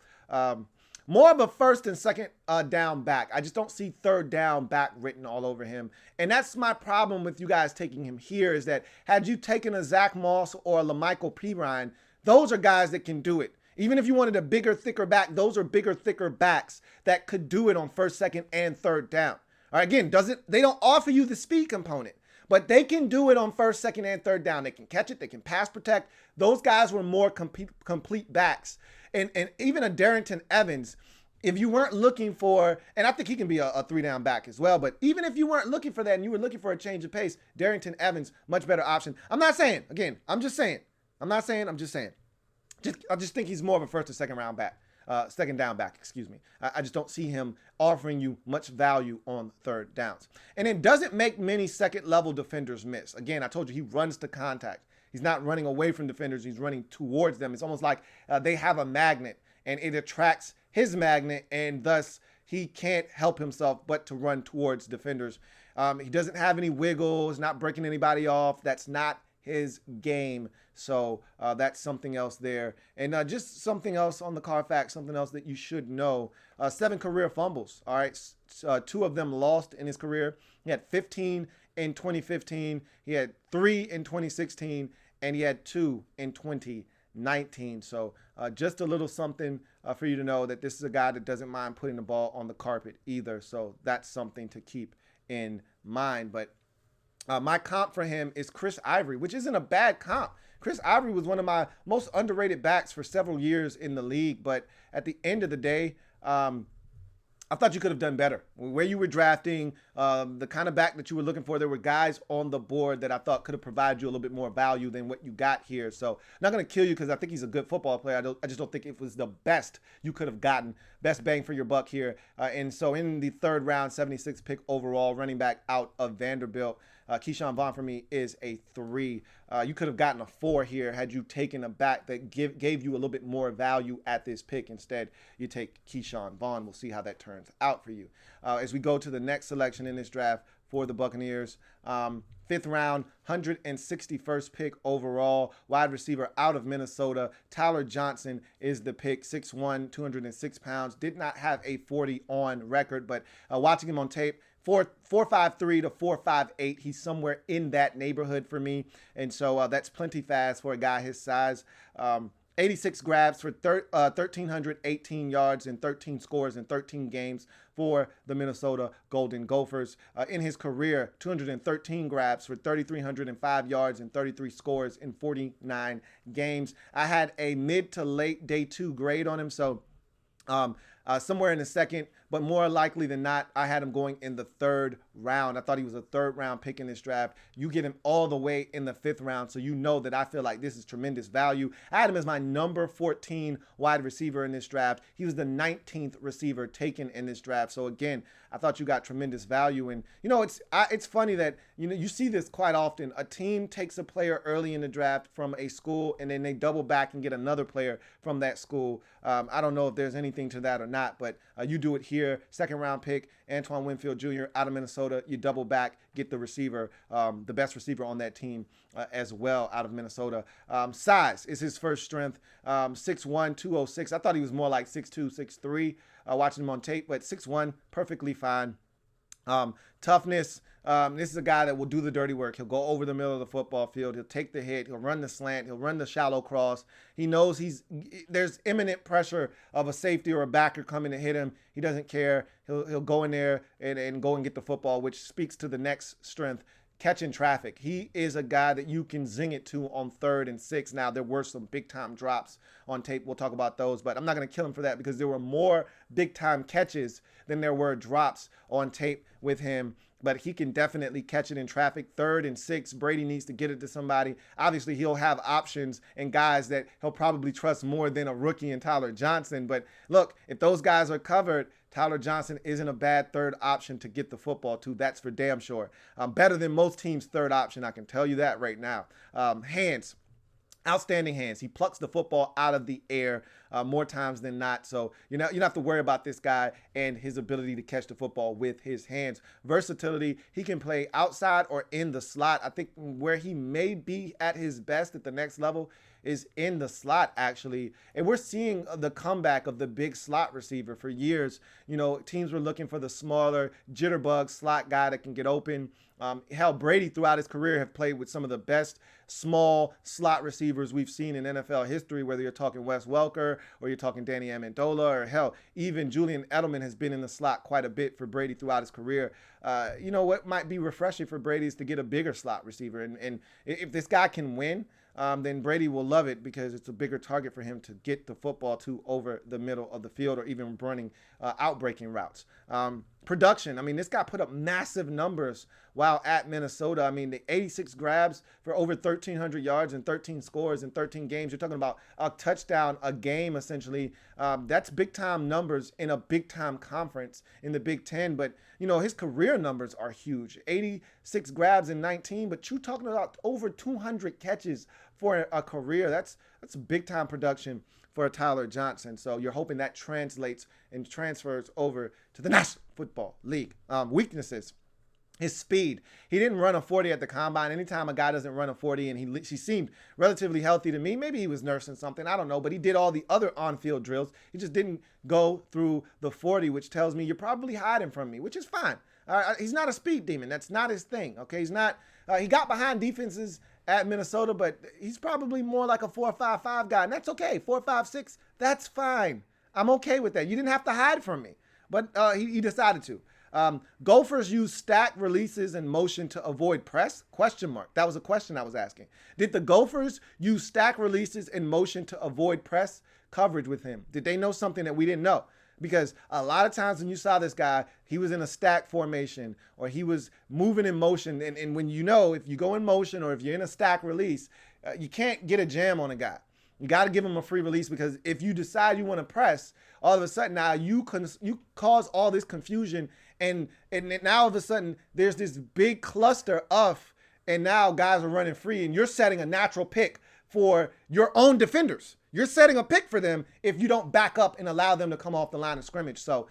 more of a first and second down back. I just don't see third down back written all over him. And that's my problem with you guys taking him here, is that had you taken a Zach Moss or a LaMichael Pirine, those are guys that can do it. Even if you wanted a bigger, thicker back, those are bigger, thicker backs that could do it on first, second, and third down. All right, again, they don't offer you the speed component, but they can do it on first, second, and third down. They can catch it. They can pass protect. Those guys were more complete backs. And even a Darrington Evans, if you weren't looking for, and I think he can be a three-down back as well, but even if you weren't looking for that and you were looking for a change of pace, Darrington Evans, much better option. I'm not saying, again, I'm just saying. I'm saying. I just think he's more of a first or second down back, excuse me. I just don't see him offering you much value on third downs. And it doesn't make many second-level defenders miss. Again, I told you he runs to contact. He's not running away from defenders. He's running towards them. It's almost like they have a magnet, and it attracts his magnet, and thus he can't help himself but to run towards defenders. He doesn't have any wiggles, not breaking anybody off. That's not his game. So that's something else there. And just something else on the Carfax, something else that you should know. 7 career fumbles. All right. 2 of them lost in his career. He had 15 in 2015. He had 3 in 2016. And he had 2 in 2019. So just a little something for you to know that this is a guy that doesn't mind putting the ball on the carpet either. So that's something to keep in mind. But my comp for him is Chris Ivory, which isn't a bad comp. Chris Ivory was one of my most underrated backs for several years in the league. But at the end of the day, I thought you could have done better. Where you were drafting, the kind of back that you were looking for, there were guys on the board that I thought could have provided you a little bit more value than what you got here. So I'm not going to kill you because I think he's a good football player. I just don't think it was the best you could have gotten. Best bang for your buck here. And so in the third round, 76th pick overall, running back out of Vanderbilt, Keyshawn Vaughn for me is a 3. You could have gotten a 4 here had you taken a back that gave you a little bit more value at this pick. Instead, you take Keyshawn Vaughn. We'll see how that turns out for you. As we go to the next selection in this draft for the Buccaneers, 5th round, 161st pick overall, wide receiver out of Minnesota. Tyler Johnson is the pick, 6'1", 206 pounds. Did not have a 40 on record, but watching him on tape, 4.53 to 4.58. He's somewhere in that neighborhood for me. And so that's plenty fast for a guy his size. 86 grabs for 1,318 yards and 13 scores in 13 games for the Minnesota Golden Gophers. In his career, 213 grabs for 3,305 yards and 33 scores in 49 games. I had a mid to late day 2 grade on him, so somewhere in the second, but more likely than not, I had him going in the 3rd round. I thought he was a 3rd round pick in this draft. You get him all the way in the 5th round, so you know that I feel like this is tremendous value. I had him as my number 14 wide receiver in this draft. He was the 19th receiver taken in this draft. So again, I thought you got tremendous value. And you know, it's funny that you see this quite often. A team takes a player early in the draft from a school, and then they double back and get another player from that school. I don't know if there's anything to that or not, but you do it here. 2nd round pick, Antoine Winfield Jr. out of Minnesota. You double back, get the receiver, the best receiver on that team as well out of Minnesota. Size is his first strength, 6'1", 206. I thought he was more like 6'2", 6'3", watching him on tape, but 6'1", perfectly fine. Toughness. This is a guy that will do the dirty work. He'll go over the middle of the football field. He'll take the hit. He'll run the slant. He'll run the shallow cross. He knows there's imminent pressure of a safety or a backer coming to hit him. He doesn't care. He'll go in there and go and get the football, which speaks to the next strength. Catching traffic. He is a guy that you can zing it to on 3rd and 6th. Now, there were some big-time drops on tape. We'll talk about those, but I'm not going to kill him for that because there were more big-time catches than there were drops on tape with him. but he can definitely catch it in traffic. 3rd and 6, Brady needs to get it to somebody. Obviously, he'll have options and guys that he'll probably trust more than a rookie in Tyler Johnson. But look, if those guys are covered, Tyler Johnson isn't a bad 3rd option to get the football to. That's for damn sure. Better than most teams' 3rd option. I can tell you that right now. Hands. Outstanding hands. He plucks the football out of the air more times than not. So you don't have to worry about this guy and his ability to catch the football with his hands. Versatility. He can play outside or in the slot. I think where he may be at his best at the next level is in the slot, actually. And we're seeing the comeback of the big slot receiver. For years, teams were looking for the smaller jitterbug slot guy that can get open. Hell, Brady throughout his career have played with some of the best small slot receivers we've seen in NFL history, whether you're talking Wes Welker or you're talking Danny Amendola, or hell, even Julian Edelman has been in the slot quite a bit for Brady throughout his career. What might be refreshing for Brady is to get a bigger slot receiver. And if this guy can win, then Brady will love it because it's a bigger target for him to get the football to over the middle of the field or even running outbreaking routes. Production. I mean, this guy put up massive numbers while at Minnesota. I mean, the 86 grabs for over 1,300 yards and 13 scores in 13 games. You're talking about a touchdown a game, essentially. That's big-time numbers in a big-time conference in the Big Ten. But, his career numbers are huge. 86 grabs in 19, but you're talking about over 200 catches for a career. That's big-time production for a Tyler Johnson. So you're hoping that translates and transfers over to the National Football League. Weaknesses. His speed. He didn't run a 40 at the combine. Anytime a guy doesn't run a 40, and he seemed relatively healthy to me. Maybe he was nursing something. I don't know. But he did all the other on-field drills. He just didn't go through the 40, which tells me you're probably hiding from me, which is fine. He's not a speed demon. That's not his thing. Okay, he's not. He got behind defenses at Minnesota, but he's probably more like a 4.55 guy, and that's okay. 4.56, that's fine. I'm okay with that. You didn't have to hide from me, but he decided to. Gophers use stack releases and motion to avoid press? ? That was a question I was asking. Did the Gophers use stack releases and motion to avoid press coverage with him? Did they know something that we didn't know? Because a lot of times when you saw this guy, he was in a stack formation or he was moving in motion. And when if you go in motion or if you're in a stack release, you can't get a jam on a guy. You got to give him a free release, because if you decide you want to press, all of a sudden now you cause all this confusion. And now all of a sudden there's this big cluster and now guys are running free, and you're setting a natural pick for your own defenders. You're setting a pick for them if you don't back up and allow them to come off the line of scrimmage. So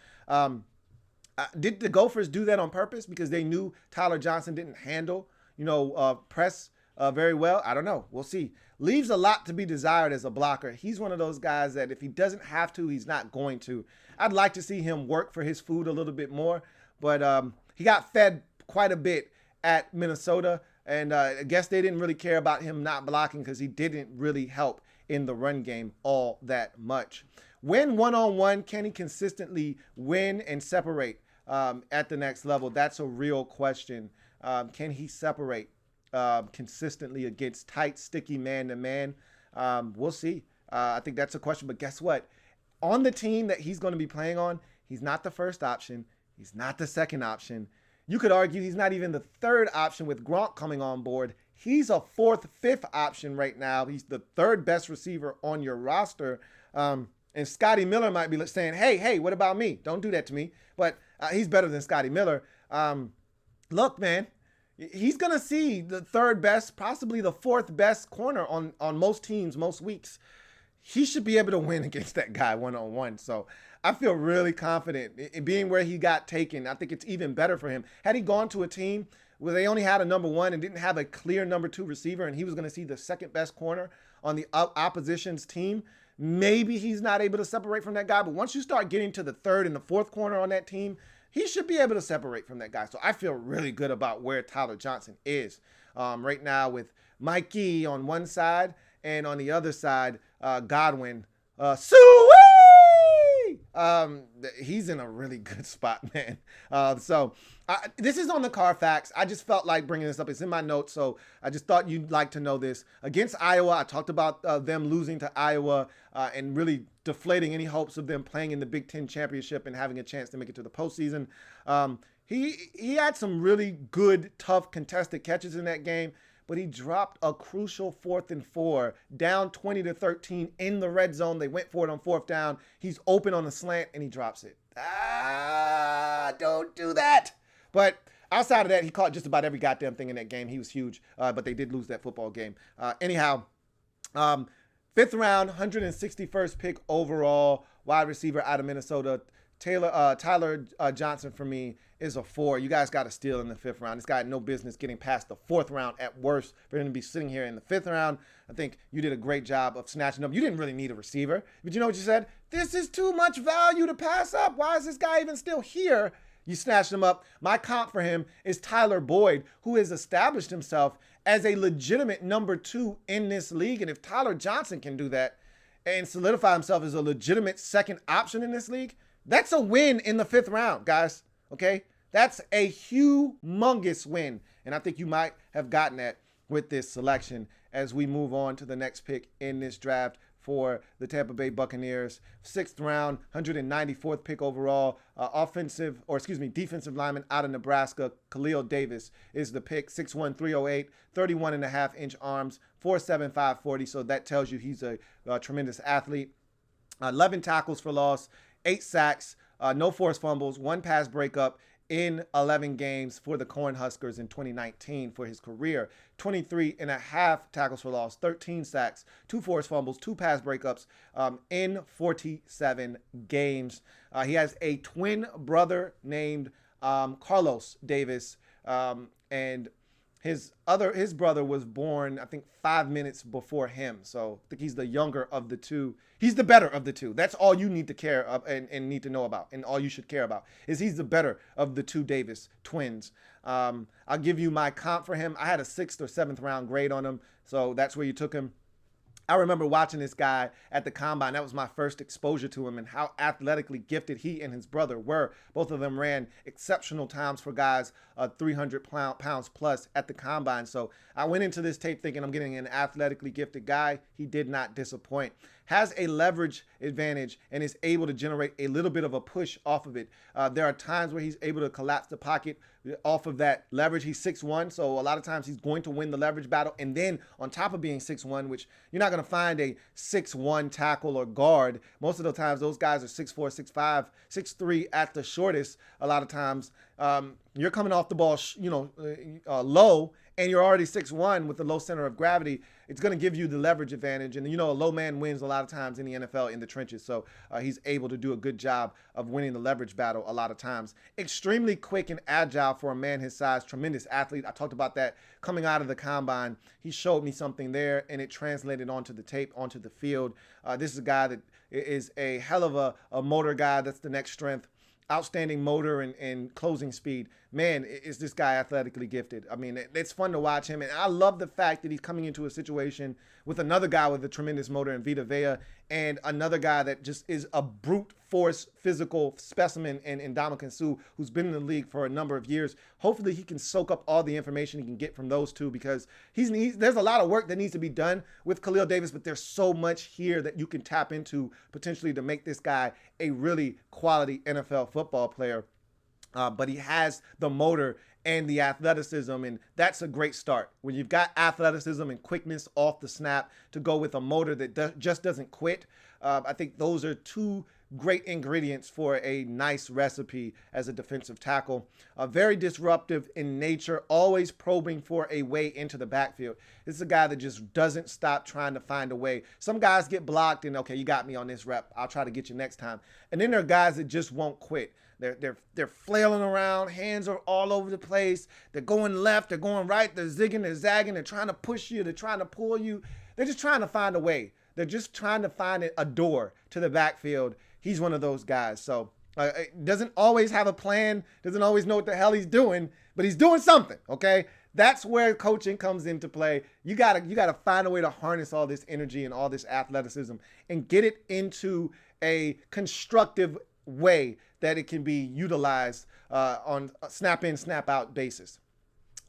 did the Gophers do that on purpose because they knew Tyler Johnson didn't handle, press very well? I don't know. We'll see. Leaves a lot to be desired as a blocker. He's one of those guys that if he doesn't have to, he's not going to. I'd like to see him work for his food a little bit more, but he got fed quite a bit at Minnesota, and I guess they didn't really care about him not blocking because he didn't really help in the run game all that much. When one-on-one, can he consistently win and separate at the next level? That's a real question. Can he separate consistently against tight, sticky man-to-man? We'll see. I think that's a question. But guess what? On the team that he's going to be playing on, he's not the first option. He's not the second option. You could argue he's not even the third option with Gronk coming on board. He's a fourth, fifth option right now. He's the third best receiver on your roster. And Scotty Miller might be saying, hey, what about me? Don't do that to me. But he's better than Scotty Miller. Look, man, he's going to see the third best, possibly the fourth best corner on most teams, most weeks. He should be able to win against that guy one-on-one. So I feel really confident in being where he got taken. I think it's even better for him. Had he gone to a team where they only had a number one and didn't have a clear number two receiver, and he was going to see the second best corner on the opposition's team, maybe he's not able to separate from that guy. But once you start getting to the third and the fourth corner on that team, he should be able to separate from that guy. So I feel really good about where Tyler Johnson is right now, with Mikey on one side and on the other side, Godwin. He's in a really good spot, man. This is on the Carfax. I just felt like bringing this up. It's in my notes, so I just thought you'd like to know this. Against Iowa, I talked about them losing to Iowa and really deflating any hopes of them playing in the Big Ten championship and having a chance to make it to the postseason. He had some really good, tough, contested catches in that game, but he dropped a crucial 4th and 4, down 20-13 in the red zone. They went for it on 4th down. He's open on the slant, and he drops it. Don't do that. But outside of that, he caught just about every goddamn thing in that game. He was huge, but they did lose that football game. Anyhow, 5th round, 161st pick overall, wide receiver out of Minnesota. Tyler Johnson for me is a 4. You guys got to steal in the 5th round. This guy had no business getting past the 4th round at worst. For him to be sitting here in the 5th round, I think you did a great job of snatching up. You didn't really need a receiver, but you know what you said? This is too much value to pass up. Why is this guy even still here? You snatched him up. My comp for him is Tyler Boyd, who has established himself as a legitimate number 2 in this league. And if Tyler Johnson can do that and solidify himself as a legitimate second option in this league, that's a win in the 5th round, guys, okay? That's a humongous win, and I think you might have gotten that with this selection as we move on to the next pick in this draft for the Tampa Bay Buccaneers. 6th round, 194th pick overall, defensive lineman out of Nebraska, Khalil Davis is the pick, 6'1", 308, 31.5-inch arms, 4'7", 540, so that tells you he's a tremendous athlete. 11 tackles for loss, 8 sacks, no forced fumbles, 1 pass breakup in 11 games for the Cornhuskers in 2019 for his career. 23.5 tackles for loss, 13 sacks, 2 forced fumbles, 2 pass breakups in 47 games. He has a twin brother named Carlos Davis, and his brother was born, I think, 5 minutes before him. So I think he's the younger of the two. He's the better of the two. That's all you need to care and need to know about, and all you should care about is he's the better of the 2 Davis twins. I'll give you my comp for him. I had a 6th or 7th round grade on him, so that's where you took him. I remember watching this guy at the combine. That was my first exposure to him and how athletically gifted he and his brother were. Both of them ran exceptional times for guys 300 pounds plus at the combine. So I went into this tape thinking I'm getting an athletically gifted guy. He did not disappoint. Has a leverage advantage and is able to generate a little bit of a push off of it. There are times where he's able to collapse the pocket off of that leverage. He's 6'1", so a lot of times he's going to win the leverage battle. And then on top of being 6'1", which you're not going to find a 6'1" tackle or guard. Most of the times those guys are 6'4", 6'5", 6'3" at the shortest. A lot of times you're coming off the ball, low, and you're already 6'1" with the low center of gravity. It's going to give you the leverage advantage. And, a low man wins a lot of times in the NFL in the trenches. So he's able to do a good job of winning the leverage battle a lot of times. Extremely quick and agile for a man his size. Tremendous athlete. I talked about that coming out of the combine. He showed me something there, and it translated onto the tape, onto the field. This is a guy that is a hell of a motor guy. That's the next strength. Outstanding motor and closing speed. Man, is this guy athletically gifted. I mean, it's fun to watch him. And I love the fact that he's coming into a situation with another guy with a tremendous motor in Vita Vea and another guy that just is a brute force physical specimen in Ndamukong Suh, who's been in the league for a number of years. Hopefully he can soak up all the information he can get from those two, because there's a lot of work that needs to be done with Khalil Davis, but there's so much here that you can tap into potentially to make this guy a really quality NFL football player. But he has the motor and the athleticism, and that's a great start. When you've got athleticism and quickness off the snap to go with a motor that just doesn't quit, I think those are 2 great ingredients for a nice recipe as a defensive tackle. Very disruptive in nature, always probing for a way into the backfield. This is a guy that just doesn't stop trying to find a way. Some guys get blocked and, okay, you got me on this rep, I'll try to get you next time. And then there are guys that just won't quit. They're flailing around, hands are all over the place. They're going left, they're going right, they're zigging, they're zagging, they're trying to push you, they're trying to pull you. They're just trying to find a way. They're just trying to find a door to the backfield. He's one of those guys. So doesn't always have a plan, doesn't always know what the hell he's doing, but he's doing something, okay? That's where coaching comes into play. You gotta find a way to harness all this energy and all this athleticism and get it into a constructive way that it can be utilized on a snap-in, snap-out basis.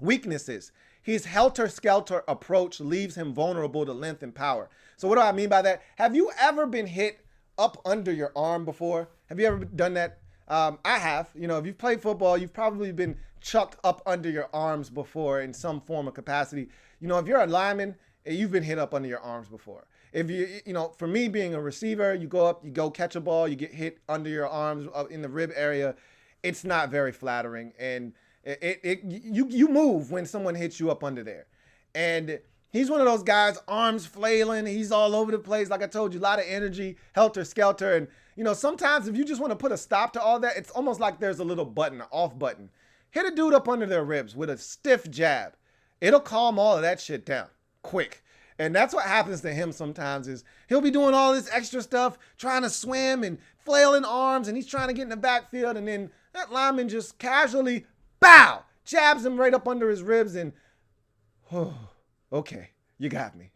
Weaknesses. His helter-skelter approach leaves him vulnerable to length and power. So what do I mean by that? Have you ever been hit up under your arm before? Have you ever done that? I have. If you've played football, you've probably been chucked up under your arms before in some form of capacity. If you're a lineman, you've been hit up under your arms before. If for me being a receiver, you go up, you go catch a ball, you get hit under your arms in the rib area. It's not very flattering, and you move when someone hits you up under there. And he's one of those guys, arms flailing. He's all over the place. Like I told you, a lot of energy, helter skelter. And, sometimes if you just want to put a stop to all that, it's almost like there's a little button, an off button. Hit a dude up under their ribs with a stiff jab. It'll calm all of that shit down quick. And that's what happens to him sometimes is he'll be doing all this extra stuff, trying to swim and flailing arms, and he's trying to get in the backfield. And then that lineman just casually, bow, jabs him right up under his ribs. And, okay, you got me.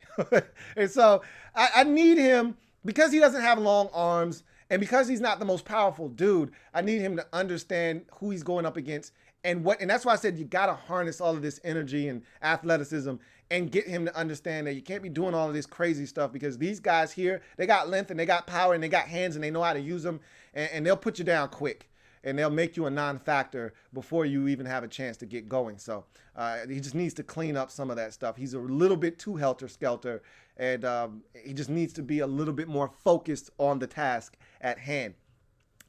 And so I need him, because he doesn't have long arms and because he's not the most powerful dude, I need him to understand who he's going up against and that's why I said you got to harness all of this energy and athleticism and get him to understand that you can't be doing all of this crazy stuff, because these guys here, they got length and they got power and they got hands and they know how to use them, and they'll put you down quick. And they'll make you a non-factor before you even have a chance to get going. So he just needs to clean up some of that stuff. He's a little bit too helter-skelter, and he just needs to be a little bit more focused on the task at hand.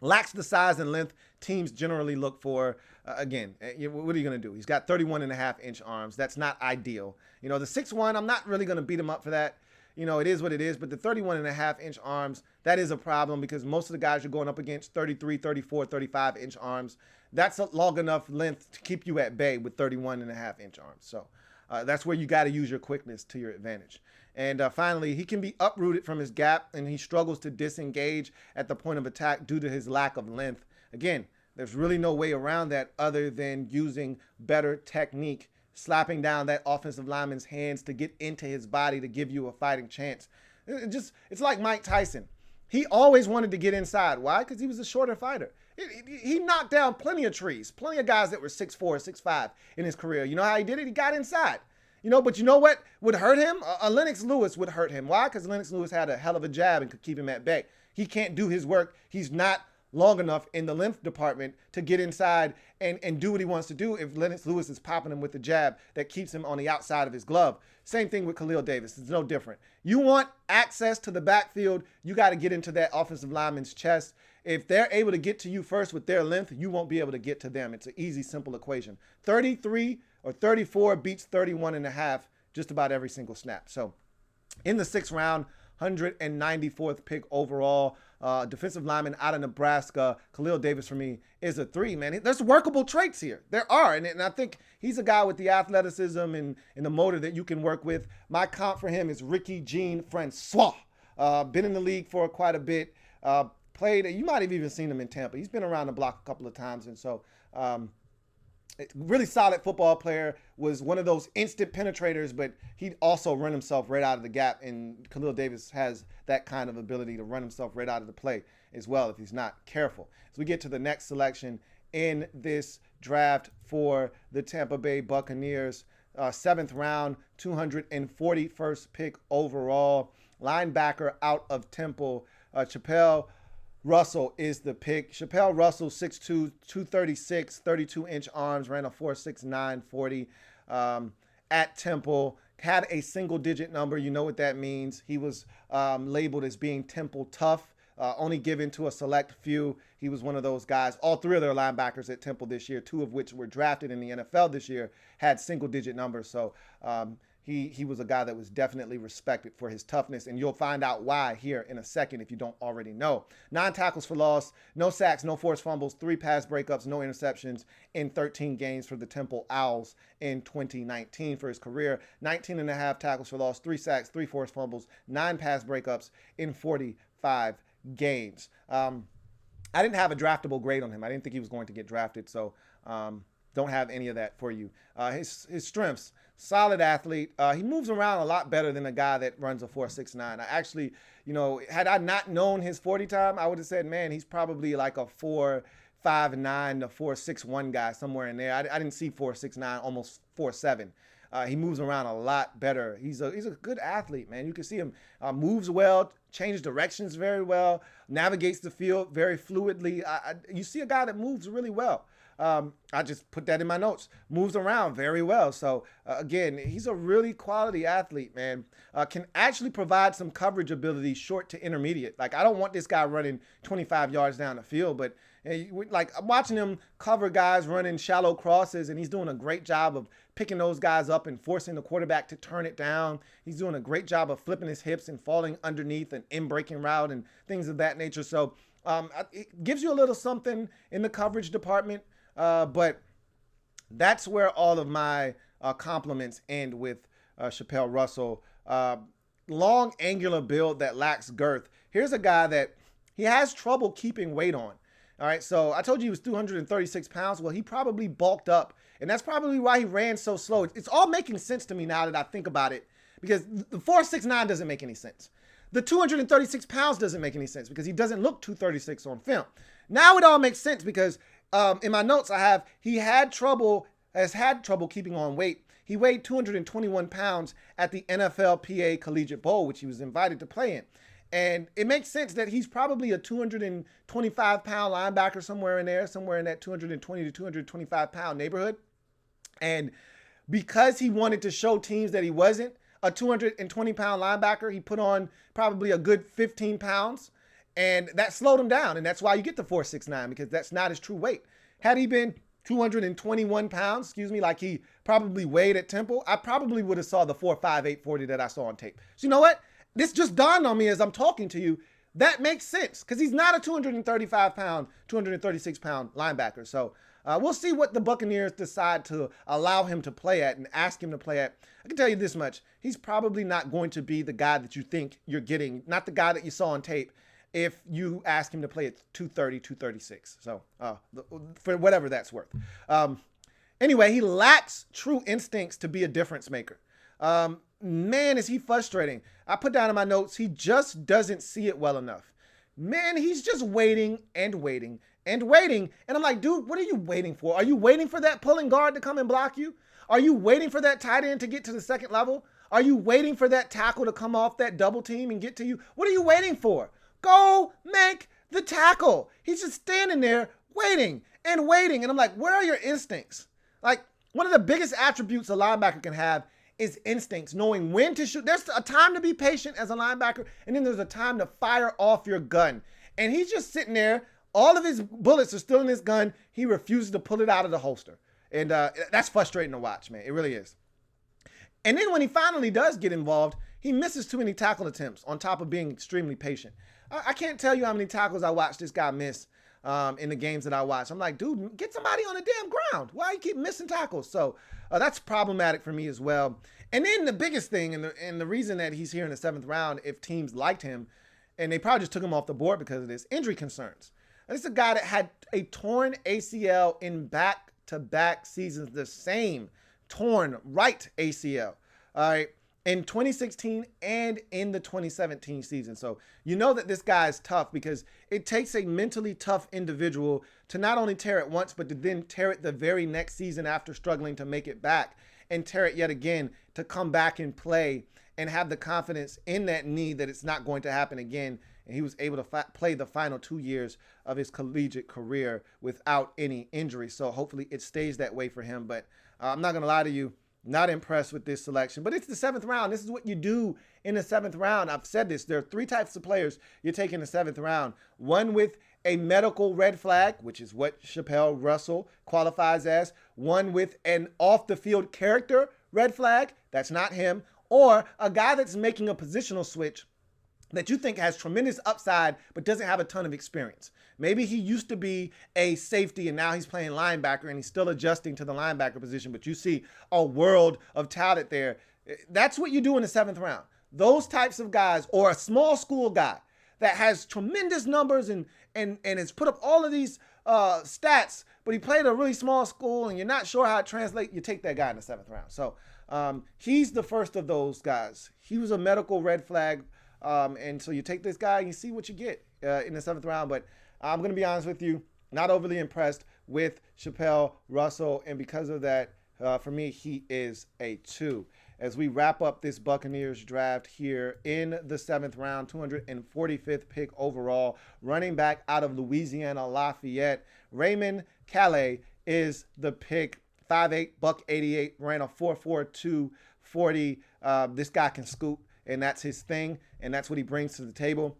Lacks the size and length teams generally look for. Again, what are you going to do? He's got 31.5-inch arms. That's not ideal. The 6'1", I'm not really going to beat him up for that. It is what it is, but the 31.5-inch arms, that is a problem, because most of the guys you're going up against 33, 34, 35-inch arms. That's a long enough length to keep you at bay with 31.5-inch arms. So that's where you got to use your quickness to your advantage. And finally, he can be uprooted from his gap, and he struggles to disengage at the point of attack due to his lack of length. Again, there's really no way around that other than using better technique, slapping down that offensive lineman's hands to get into his body to give you a fighting chance. It's like Mike Tyson. He always wanted to get inside. Why? Because he was a shorter fighter. He knocked down plenty of trees, plenty of guys that were 6'4", 6'5" in his career. You know how he did it? He got inside. But you know what would hurt him? A Lennox Lewis would hurt him. Why? Because Lennox Lewis had a hell of a jab and could keep him at bay. He can't do his work. He's not long enough in the length department to get inside and do what he wants to do if Lennox Lewis is popping him with the jab that keeps him on the outside of his glove. Same thing with Khalil Davis. It's no different. You want access to the backfield, you got to get into that offensive lineman's chest. If they're able to get to you first with their length, you won't be able to get to them. It's an easy, simple equation. 33 or 34 beats 31.5 just about every single snap. So in the 6th round, 194th pick overall, defensive lineman out of Nebraska, Khalil Davis for me is a 3, man. There's workable traits here. There are. And I think he's a guy with the athleticism and the motor that you can work with. My comp for him is Ricky Jean Francois. Been in the league for quite a bit. Played, you might have even seen him in Tampa. He's been around the block a couple of times. And so really solid football player, was one of those instant penetrators, but he'd also run himself right out of the gap. And Khalil Davis has that kind of ability to run himself right out of the play as well if he's not careful. As we get to the next selection in this draft for the Tampa Bay Buccaneers, 7th round, 241st pick overall, linebacker out of Temple, Chappell Russell is the pick. Chappell Russell, 6'2", 236, 32-inch arms, ran a 4.69 40 at Temple. Had a single-digit number. You know what that means. He was labeled as being Temple tough, only given to a select few. He was one of those guys. All 3 of their linebackers at Temple this year, 2 of which were drafted in the NFL this year, had single-digit numbers. So he was a guy that was definitely respected for his toughness, and you'll find out why here in a second if you don't already know. 9 tackles for loss, no sacks, no forced fumbles, 3 pass breakups, no interceptions in 13 games for the Temple Owls in 2019 for his career. 19.5 tackles for loss, 3 sacks, 3 forced fumbles, 9 pass breakups in 45 games. I didn't have a draftable grade on him. I didn't think he was going to get drafted, so don't have any of that for you. His strengths: solid athlete. He moves around a lot better than a guy that runs a 4.69. I actually, had I not known his 40 time, I would have said, man, he's probably like a 4.59 to 4.61 guy, somewhere in there. I didn't see 4.69, almost 4.7. He moves around a lot better. He's a good athlete, man. You can see him moves well, changes directions very well, navigates the field very fluidly. You see a guy that moves really well. I just put that in my notes. Moves around very well. So, again, he's a really quality athlete, man. Can actually provide some coverage ability short to intermediate. Like, I don't want this guy running 25 yards down the field, but like I'm watching him cover guys running shallow crosses, and he's doing a great job of picking those guys up and forcing the quarterback to turn it down. He's doing a great job of flipping his hips and falling underneath an in-breaking route and things of that nature. So it gives you a little something in the coverage department, but that's where all of my compliments end with Chappell Russell. Long, angular build that lacks girth. Here's a guy that he has trouble keeping weight on. All right, so I told you he was 236 pounds. Well, he probably bulked up, and that's probably why he ran so slow. It's all making sense to me now that I think about it, because the 4.69 doesn't make any sense. The 236 pounds doesn't make any sense because he doesn't look 236 on film. Now it all makes sense because in my notes I have has had trouble keeping on weight. He weighed 221 pounds at the NFLPA Collegiate Bowl, which he was invited to play in. And it makes sense that he's probably a 225-pound linebacker somewhere in that 220 to 225-pound neighborhood. And because he wanted to show teams that he wasn't a 220-pound linebacker, he put on probably a good 15 pounds. And that slowed him down. And that's why you get the 4.69, because that's not his true weight. Had he been 221 pounds, like he probably weighed at Temple, I probably would have saw the 4.58 40 that I saw on tape. So you know what? This just dawned on me as I'm talking to you. That makes sense because he's not a 235-pound, 236-pound linebacker. So we'll see what the Buccaneers decide to allow him to play at and ask him to play at. I can tell you this much. He's probably not going to be the guy that you think you're getting, not the guy that you saw on tape, if you ask him to play at 230, 236. So for whatever that's worth. Anyway, he lacks true instincts to be a difference maker. Man, is he frustrating. I put down in my notes, he just doesn't see it well enough. Man, he's just waiting and waiting and waiting. And I'm like, dude, what are you waiting for? Are you waiting for that pulling guard to come and block you? Are you waiting for that tight end to get to the second level? Are you waiting for that tackle to come off that double team and get to you? What are you waiting for? Go make the tackle. He's just standing there waiting and waiting. And I'm like, where are your instincts? Like, one of the biggest attributes a linebacker can have is instincts, knowing when to shoot. There's a time to be patient as a linebacker, and then there's a time to fire off your gun. And he's just sitting there. All of his bullets are still in his gun. He refuses to pull it out of the holster. And that's frustrating to watch, man. It really is. And then when he finally does get involved, he misses too many tackle attempts on top of being extremely patient. I can't tell you how many tackles I watched this guy miss in the games that I watch. I'm like, dude, get somebody on the damn ground. Why you keep missing tackles? So that's problematic for me as well. And then the biggest thing, and the reason that he's here in the 7th round, if teams liked him, and they probably just took him off the board because of this, injury concerns. This is a guy that had a torn ACL in back-to-back seasons, the same torn right ACL. All right. In 2016 and in the 2017 season. So you know that this guy is tough because it takes a mentally tough individual to not only tear it once, but to then tear it the very next season after struggling to make it back and tear it yet again to come back and play and have the confidence in that knee that it's not going to happen again. And he was able to play the final 2 years of his collegiate career without any injury. So hopefully it stays that way for him. But I'm not going to lie to you. Not impressed with this selection, but it's the 7th round. This is what you do in the 7th round. I've said this. There are 3 types of players you take in the 7th round. One with a medical red flag, which is what Chappell Russell qualifies as. One with an off-the-field character red flag. That's not him. Or a guy that's making a positional switch that you think has tremendous upside but doesn't have a ton of experience. Maybe he used to be a safety and now he's playing linebacker and he's still adjusting to the linebacker position, but you see a world of talent there. That's what you do in the 7th round. Those types of guys, or a small school guy that has tremendous numbers and has put up all of these stats, but he played at a really small school and you're not sure how it translates, you take that guy in the 7th round. So he's the first of those guys. He was a medical red flag. And so you take this guy and you see what you get in the 7th round. But I'm going to be honest with you, not overly impressed with Chappell Russell. And because of that, For me, he is a 2. As we wrap up this Buccaneers draft here in the 7th round, 245th pick overall, running back out of Louisiana Lafayette, Raymond Calais is the pick. 5'8", $188, ran a 4.42 40. This guy can scoop, and that's his thing, and that's what he brings to the table.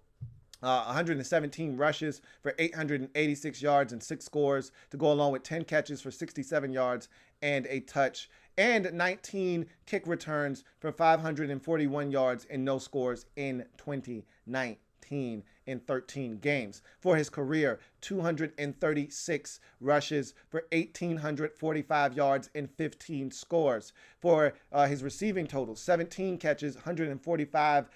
117 rushes for 886 yards and 6 scores to go along with 10 catches for 67 yards and a touch, and 19 kick returns for 541 yards and no scores in 2019 in 13 games. For his career, 236 rushes for 1,845 yards and 15 scores. For his receiving total, 17 catches, 145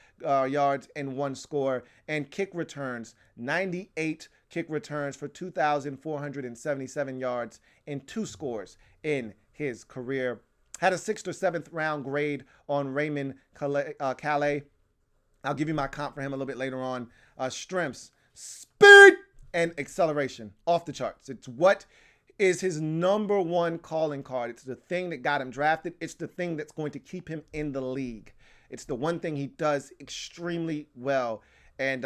yards and 1 score, and kick returns, 98 kick returns for 2,477 yards and 2 scores in his career. Had a 6th or 7th round grade on Raymond Calais. I'll give you my comp for him a little bit later on. Strengths, speed, and acceleration, off the charts. It's what is his number one calling card. It's the thing that got him drafted. It's the thing that's going to keep him in the league. It's the one thing he does extremely well. And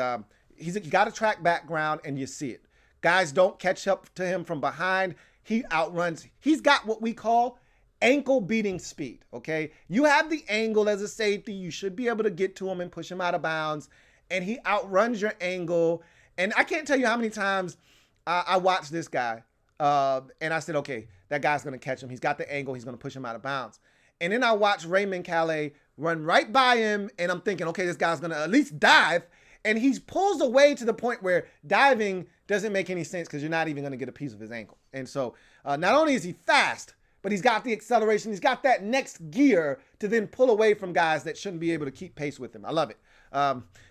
he's got a track background, and you see it. Guys don't catch up to him from behind. He outruns. He's got what we call ankle beating speed, okay? You have the angle as a safety. You should be able to get to him and push him out of bounds. And he outruns your angle. And I can't tell you how many times I watched this guy. And I said, okay, that guy's going to catch him. He's got the angle. He's going to push him out of bounds. And then I watched Raymond Calais run right by him. And I'm thinking, okay, this guy's going to at least dive. And he pulls away to the point where diving doesn't make any sense because you're not even going to get a piece of his ankle. And so not only is he fast, but he's got the acceleration. He's got that next gear to then pull away from guys that shouldn't be able to keep pace with him. I love it.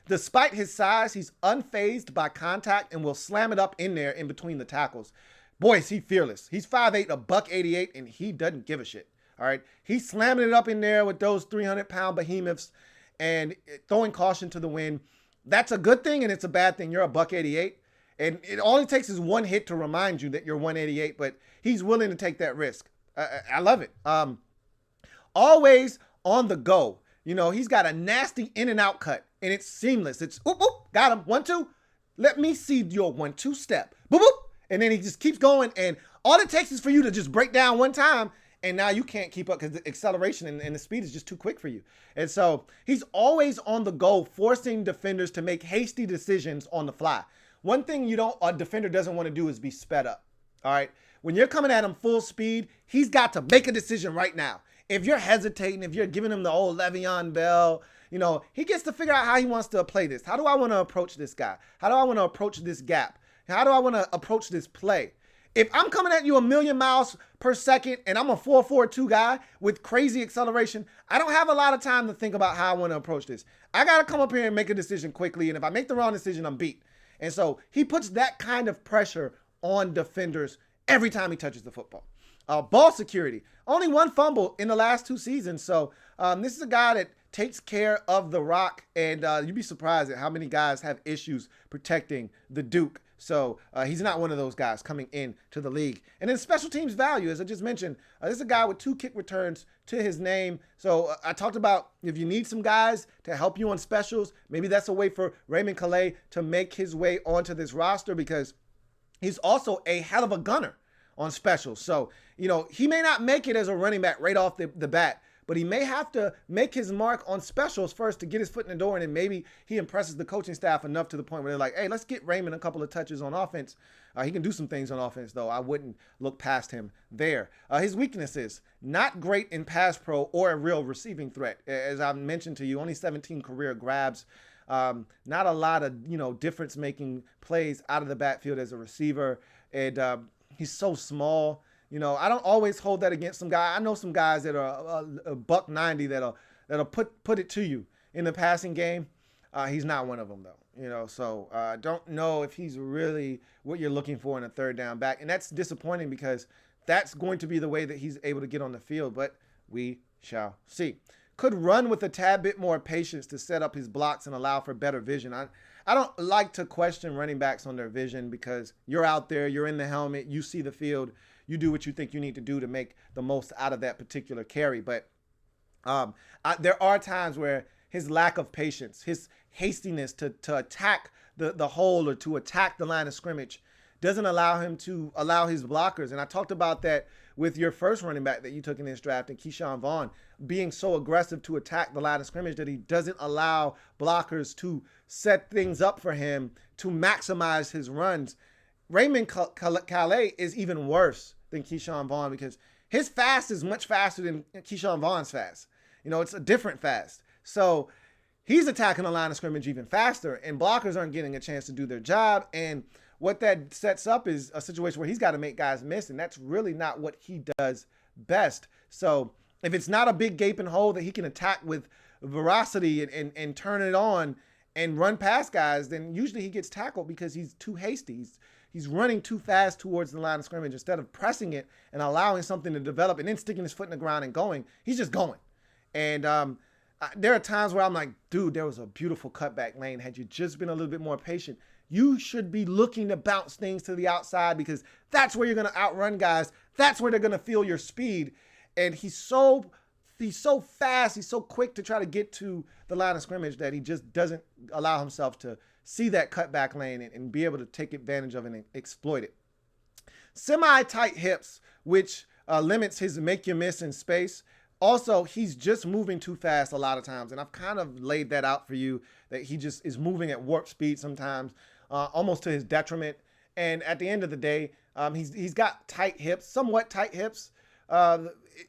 Despite his size, he's unfazed by contact and will slam it up in there in between the tackles. Boy, is he fearless. He's 5'8", $188, and he doesn't give a shit. All right. He's slamming it up in there with those 300-pound behemoths and throwing caution to the wind. That's a good thing, and it's a bad thing. You're a $188, and all it takes is one hit to remind you that you're 188, but he's willing to take that risk. I love it. Always on the go. You know, he's got a nasty in and out cut, and it's seamless. It's, oop, oop, got him, 1, 2. Let me see your 1, 2 step. Boop, boop. And then he just keeps going, and all it takes is for you to just break down one time, and now you can't keep up because the acceleration and the speed is just too quick for you. And so he's always on the go, forcing defenders to make hasty decisions on the fly. One thing a defender doesn't want to do is be sped up. All right. When you're coming at him full speed, he's got to make a decision right now. If you're hesitating, if you're giving him the old Le'Veon Bell, you know, he gets to figure out how he wants to play this. How do I want to approach this guy? How do I want to approach this gap? How do I want to approach this play? If I'm coming at you 1,000,000 miles per second and I'm a 4.42 guy with crazy acceleration, I don't have a lot of time to think about how I want to approach this. I got to come up here and make a decision quickly. And if I make the wrong decision, I'm beat. And so he puts that kind of pressure on defenders every time he touches the football. Ball security, only 1 fumble in the last 2 seasons. So this is a guy that takes care of the rock, and you'd be surprised at how many guys have issues protecting the Duke. So he's not one of those guys coming in to the league. And then special teams value, as I just mentioned, this is a guy with 2 kick returns to his name. So I talked about if you need some guys to help you on specials, maybe that's a way for Raymond Calais to make his way onto this roster because he's also a hell of a gunner on specials. So, you know, he may not make it as a running back right off the bat, but he may have to make his mark on specials first to get his foot in the door, and then maybe he impresses the coaching staff enough to the point where they're like, hey, let's get Raymond a couple of touches on offense. He can do some things on offense, though. I wouldn't look past him there. His weaknesses, not great in pass pro or a real receiving threat. As I mentioned to you, only 17 career grabs. Not a lot of, difference-making plays out of the backfield as a receiver. And he's so small. I don't always hold that against some guy. I know some guys that are a $190 that'll put it to you in the passing game. He's not one of them, though. So I don't know if he's really what you're looking for in a third down back. And that's disappointing because that's going to be the way that he's able to get on the field. But we shall see. Could run with a tad bit more patience to set up his blocks and allow for better vision. I don't like to question running backs on their vision because you're out there, you're in the helmet, you see the field. you do what you think you need to do to make the most out of that particular carry. But there are times where his lack of patience, his hastiness to attack the hole or to attack the line of scrimmage doesn't allow him to allow his blockers. And I talked about that with your first running back that you took in this draft, and Keyshawn Vaughn, being so aggressive to attack the line of scrimmage that he doesn't allow blockers to set things up for him to maximize his runs. Raymond Calais is even worse than Keyshawn Vaughn because his fast is much faster than Keyshawn Vaughn's fast. It's a different fast. So he's attacking the line of scrimmage even faster, and blockers aren't getting a chance to do their job. And what that sets up is a situation where he's got to make guys miss, and that's really not what he does best. So if it's not a big gaping hole that he can attack with veracity and turn it on and run past guys, then usually he gets tackled because he's too hasty. He's running too fast towards the line of scrimmage. Instead of pressing it and allowing something to develop and then sticking his foot in the ground and going, he's just going. And there are times where I'm like, dude, there was a beautiful cutback lane. Had you just been a little bit more patient, you should be looking to bounce things to the outside because that's where you're going to outrun guys. That's where they're going to feel your speed. And he's so fast. He's so quick to try to get to the line of scrimmage that he just doesn't allow himself to see that cutback lane and be able to take advantage of it and exploit it. Semi-tight hips, which limits his make you miss in space. Also, he's just moving too fast a lot of times. And I've kind of laid that out for you, that he just is moving at warp speed sometimes, almost to his detriment. And at the end of the day, he's got tight hips, somewhat tight hips.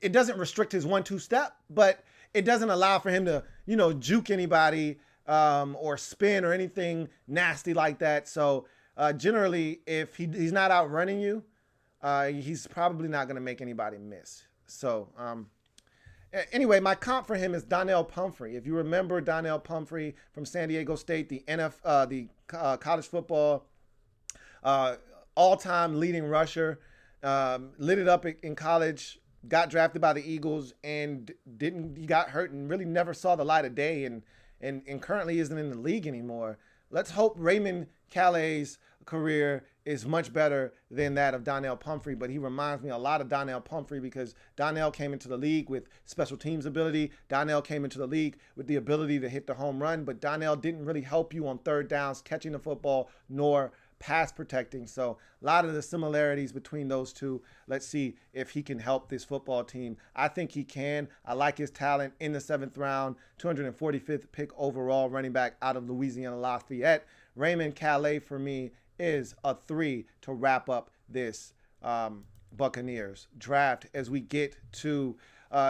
It doesn't restrict his 1-2 step, but it doesn't allow for him to, juke anybody or spin or anything nasty like that. So generally, if he's not outrunning you, he's probably not going to make anybody miss. So anyway, my comp for him is Donnell Pumphrey. If you remember Donnell Pumphrey from San Diego State, the college football all-time leading rusher, lit it up in college, got drafted by the Eagles, and he got hurt and really never saw the light of day, and currently isn't in the league anymore. Let's hope Raymond Calais' career is much better than that of Donnell Pumphrey, but he reminds me a lot of Donnell Pumphrey because Donnell came into the league with special teams ability. Donnell came into the league with the ability to hit the home run, but Donnell didn't really help you on third downs, catching the football, nor pass protecting. So a lot of the similarities between those two. Let's see if he can help this football team. I think he can. I like his talent in the 7th round, 245th pick overall running back out of Louisiana Lafayette. Raymond Calais for me is a 3 to wrap up this Buccaneers draft. As we get to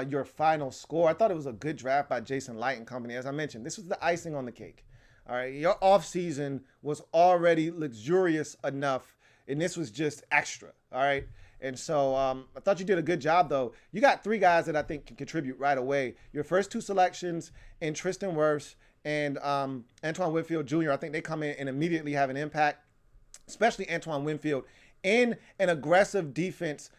your final score, I thought it was a good draft by Jason Light and company. As I mentioned, this was the icing on the cake. All right, your offseason was already luxurious enough, and this was just extra. All right, and so I thought you did a good job, though. You got 3 guys that I think can contribute right away. Your first 2 selections in Tristan Wirfs and Antoine Winfield Jr., I think they come in and immediately have an impact, especially Antoine Winfield in an aggressive defense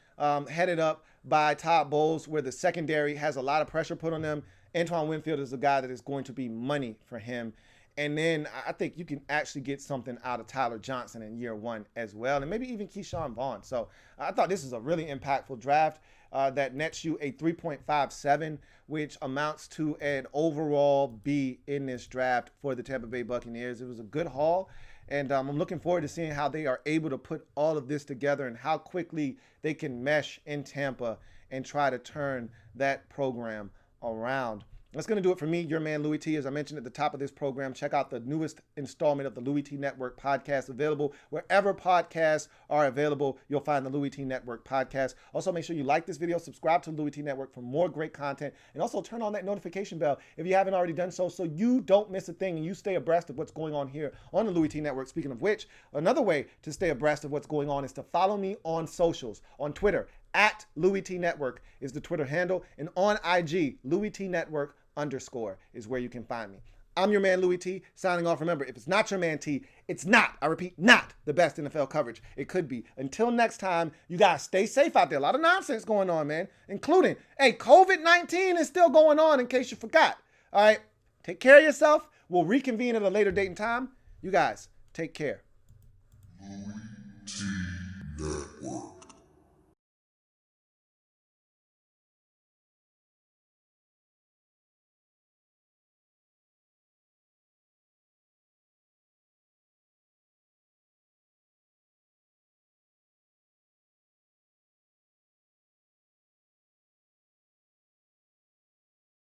headed up by Todd Bowles, where the secondary has a lot of pressure put on them. Antoine Winfield is a guy that is going to be money for him. And then I think you can actually get something out of Tyler Johnson in year 1 as well, and maybe even Keyshawn Vaughn. So I thought this is a really impactful draft that nets you a 3.57, which amounts to an overall B in this draft for the Tampa Bay Buccaneers. It was a good haul, and I'm looking forward to seeing how they are able to put all of this together and how quickly they can mesh in Tampa and try to turn that program around. That's going to do it for me, your man Louie T. As I mentioned at the top of this program, check out the newest installment of the Louie T Network podcast, available wherever podcasts are available. You'll find the Louie T Network podcast. Also, make sure you like this video, subscribe to the Louie T Network for more great content, and also turn on that notification bell if you haven't already done so you don't miss a thing and you stay abreast of what's going on here on the Louie T Network. Speaking of which, another way to stay abreast of what's going on is to follow me on socials, on Twitter, at Louie T Network is the Twitter handle, and on IG, Louie T Network _ is where you can find me. I'm your man Louie T, signing off. Remember, if it's not your man T, it's not, I repeat, not the best NFL coverage it could be. Until next time, you guys stay safe out there. A lot of nonsense going on, man, including, COVID-19 is still going on in case you forgot. All right, take care of yourself. We'll reconvene at a later date and time. You guys, take care. Louie T Network.